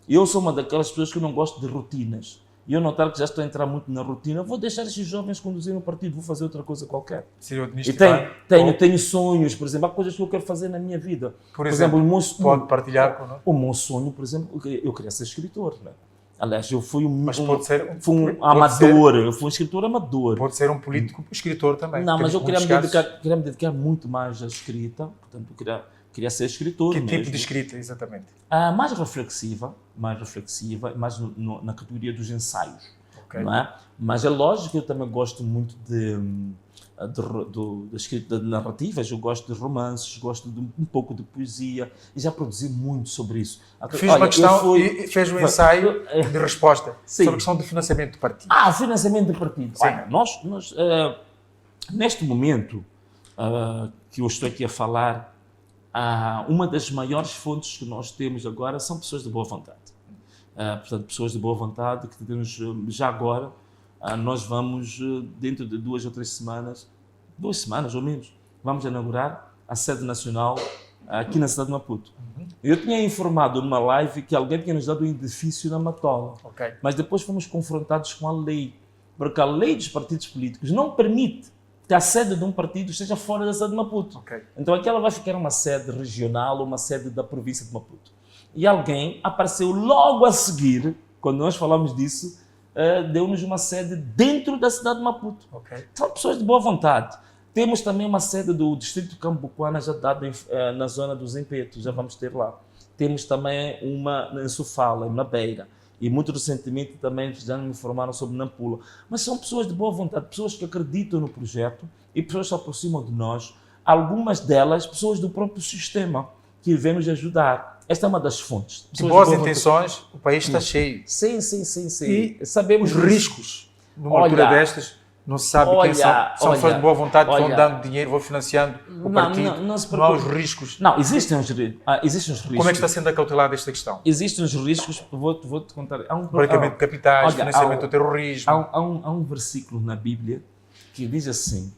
eu sou uma daquelas pessoas que não gosto de rotinas, e eu notar que já estou a entrar muito na rotina, vou deixar estes jovens conduzirem o partido, vou fazer outra coisa qualquer. E tenho sonhos, por exemplo, há coisas que eu quero fazer na minha vida. Por exemplo, pode partilhar connosco? O meu sonho, por exemplo, eu queria ser escritor, né? Aliás, eu fui um amador, eu fui um escritor amador. Pode ser um político escritor também. Não, mas eu queria me dedicar muito mais à escrita, portanto, eu queria ser escritor. Que tipo de escrita, exatamente? Mais reflexiva, mais na categoria dos ensaios. Okay. Não é? Mas é lógico que eu também gosto muito da escrita de narrativas, eu gosto de romances, gosto de um pouco de poesia, e já produzi muito sobre isso. Fiz uma questão e fez um ensaio de resposta sobre a questão do financiamento do partido. Financiamento do partido. Olha, nós neste momento que eu estou aqui a falar, uma das maiores fontes que nós temos agora são pessoas de boa vontade. Portanto, pessoas de boa vontade que temos já agora. Nós vamos, dentro de 2 ou 3 semanas, 2 semanas ou menos, vamos inaugurar a sede nacional aqui na cidade de Maputo. Eu tinha informado numa live que alguém tinha nos dado um edifício na Matola, mas depois fomos confrontados com a lei, porque a lei dos partidos políticos não permite que a sede de um partido esteja fora da cidade de Maputo. Então aquela vai ficar uma sede regional, uma sede da província de Maputo. E alguém apareceu logo a seguir, quando nós falamos disso, deu-nos uma sede dentro da cidade de Maputo. São pessoas de boa vontade. Temos também uma sede do Distrito de Cambuquana já dada na zona dos Empetos, já vamos ter lá. Temos também uma em Sofala, na Beira. E muito recentemente também já me informaram sobre Nampula. Mas são pessoas de boa vontade, pessoas que acreditam no projeto e pessoas que se aproximam de nós. Algumas delas, pessoas do próprio sistema, que vêm nos ajudar. Esta é uma das fontes. De boas intenções, o país está cheio. Sim. E sabemos os riscos numa altura destas. Não se sabe quem são. São pessoas de boa vontade que vão dando dinheiro, vão financiando o partido. Não há os riscos. Não, existem os riscos. Como é que está sendo acautelada esta questão? Existem os riscos, vou-te contar. Branqueamento de capitais, financiamento do terrorismo. Há um versículo na Bíblia que diz assim: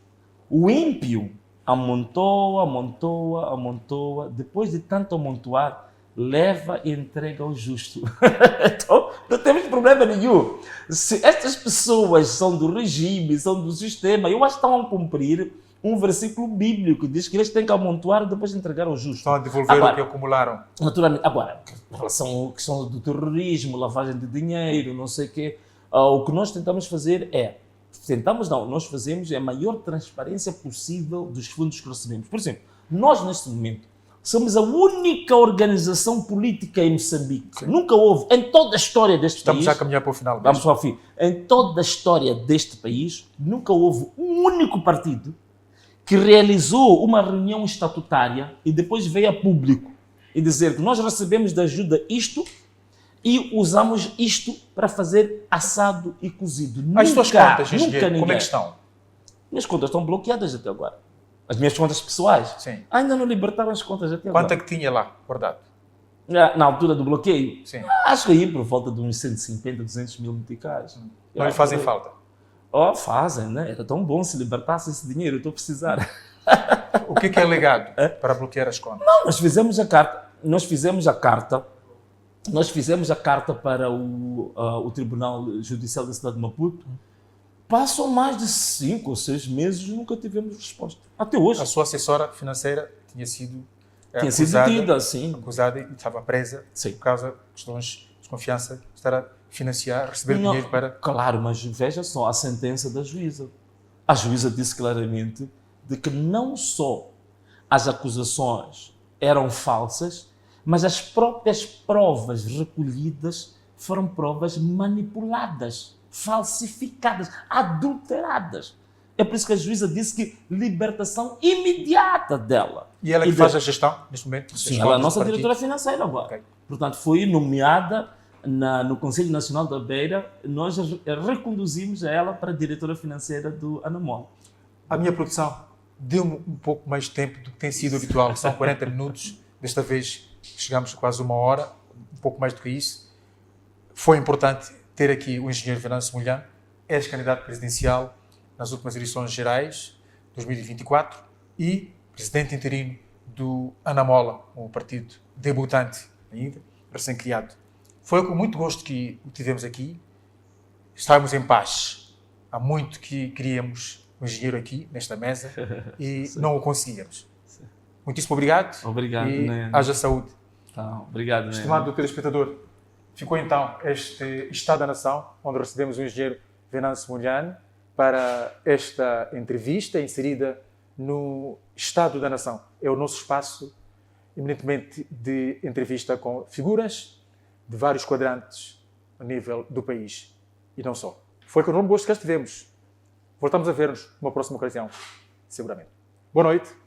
o ímpio amontoa, depois de tanto amontoar, leva e entrega ao justo. Então, temos problema nenhum. Se estas pessoas são do regime, são do sistema, eu acho que estão a cumprir um versículo bíblico que diz que eles têm que amontoar e depois entregar ao justo. Estão a devolver o que acumularam. Naturalmente. Agora, em relação à questão do terrorismo, lavagem de dinheiro, não sei o quê, o que nós tentamos fazer nós fazemos a maior transparência possível dos fundos que recebemos. Por exemplo, nós neste momento somos a única organização política em Moçambique. Sim. Nunca houve, em toda a história deste país... Estamos já a caminhar para o final. Vamos ao fim. Em toda a história deste país, nunca houve um único partido que realizou uma reunião estatutária e depois veio a público e dizer que nós recebemos de ajuda isto e usamos isto para fazer assado e cozido. As suas contas, engenheiro, como é que estão? Minhas contas estão bloqueadas até agora. As minhas contas pessoais. Sim. Ainda não libertaram as contas até agora. Quanto é que tinha lá guardado? Na altura do bloqueio? Sim. Acho que aí por volta de uns 150, 200 mil meticais. Não lhe fazem falta? Fazem, né? Era tão bom se libertasse esse dinheiro, eu estou a precisar. O que é legado para bloquear as contas? Não, nós fizemos a carta para o Tribunal Judicial da cidade de Maputo. Passam mais de 5 ou 6 meses e nunca tivemos resposta. Até hoje. A sua assessora financeira tinha sido detida, sim. Acusada e estava presa, sim, por causa de questões de desconfiança, estar a financiar, receber dinheiro para... Claro, mas veja só a sentença da juíza. A juíza disse claramente de que não só as acusações eram falsas, mas as próprias provas recolhidas foram provas manipuladas, falsificadas, adulteradas. É por isso que a juíza disse que libertação imediata dela. E ela que faz a gestão, neste momento? Sim, ela é a nossa diretora financeira agora. Okay. Portanto, foi nomeada no Conselho Nacional da Beira, nós reconduzimos a ela para a diretora financeira do Anamola. A minha produção deu-me um pouco mais de tempo do que tem sido habitual, são 40 minutos, desta vez chegamos a quase 1 hora, um pouco mais do que isso. Foi importante ter aqui o engenheiro Venâncio Molhano, ex-candidato presidencial nas últimas eleições gerais, 2024, e presidente interino do Anamola, um partido debutante ainda, recém-criado. Foi com muito gosto que o tivemos aqui. Estávamos em paz. Há muito que queríamos um engenheiro aqui, nesta mesa, e não o conseguíamos. Sim. Muitíssimo obrigado. Obrigado, e né? Haja saúde. Tá, obrigado, né? Estimado telespectador, ficou então este Estado da Nação, onde recebemos o engenheiro Venâncio Molhano para esta entrevista inserida no Estado da Nação. É o nosso espaço, eminentemente, de entrevista com figuras de vários quadrantes a nível do país. E não só. Foi com o enorme gosto que cá estivemos. Voltamos a ver-nos numa próxima ocasião, seguramente. Boa noite.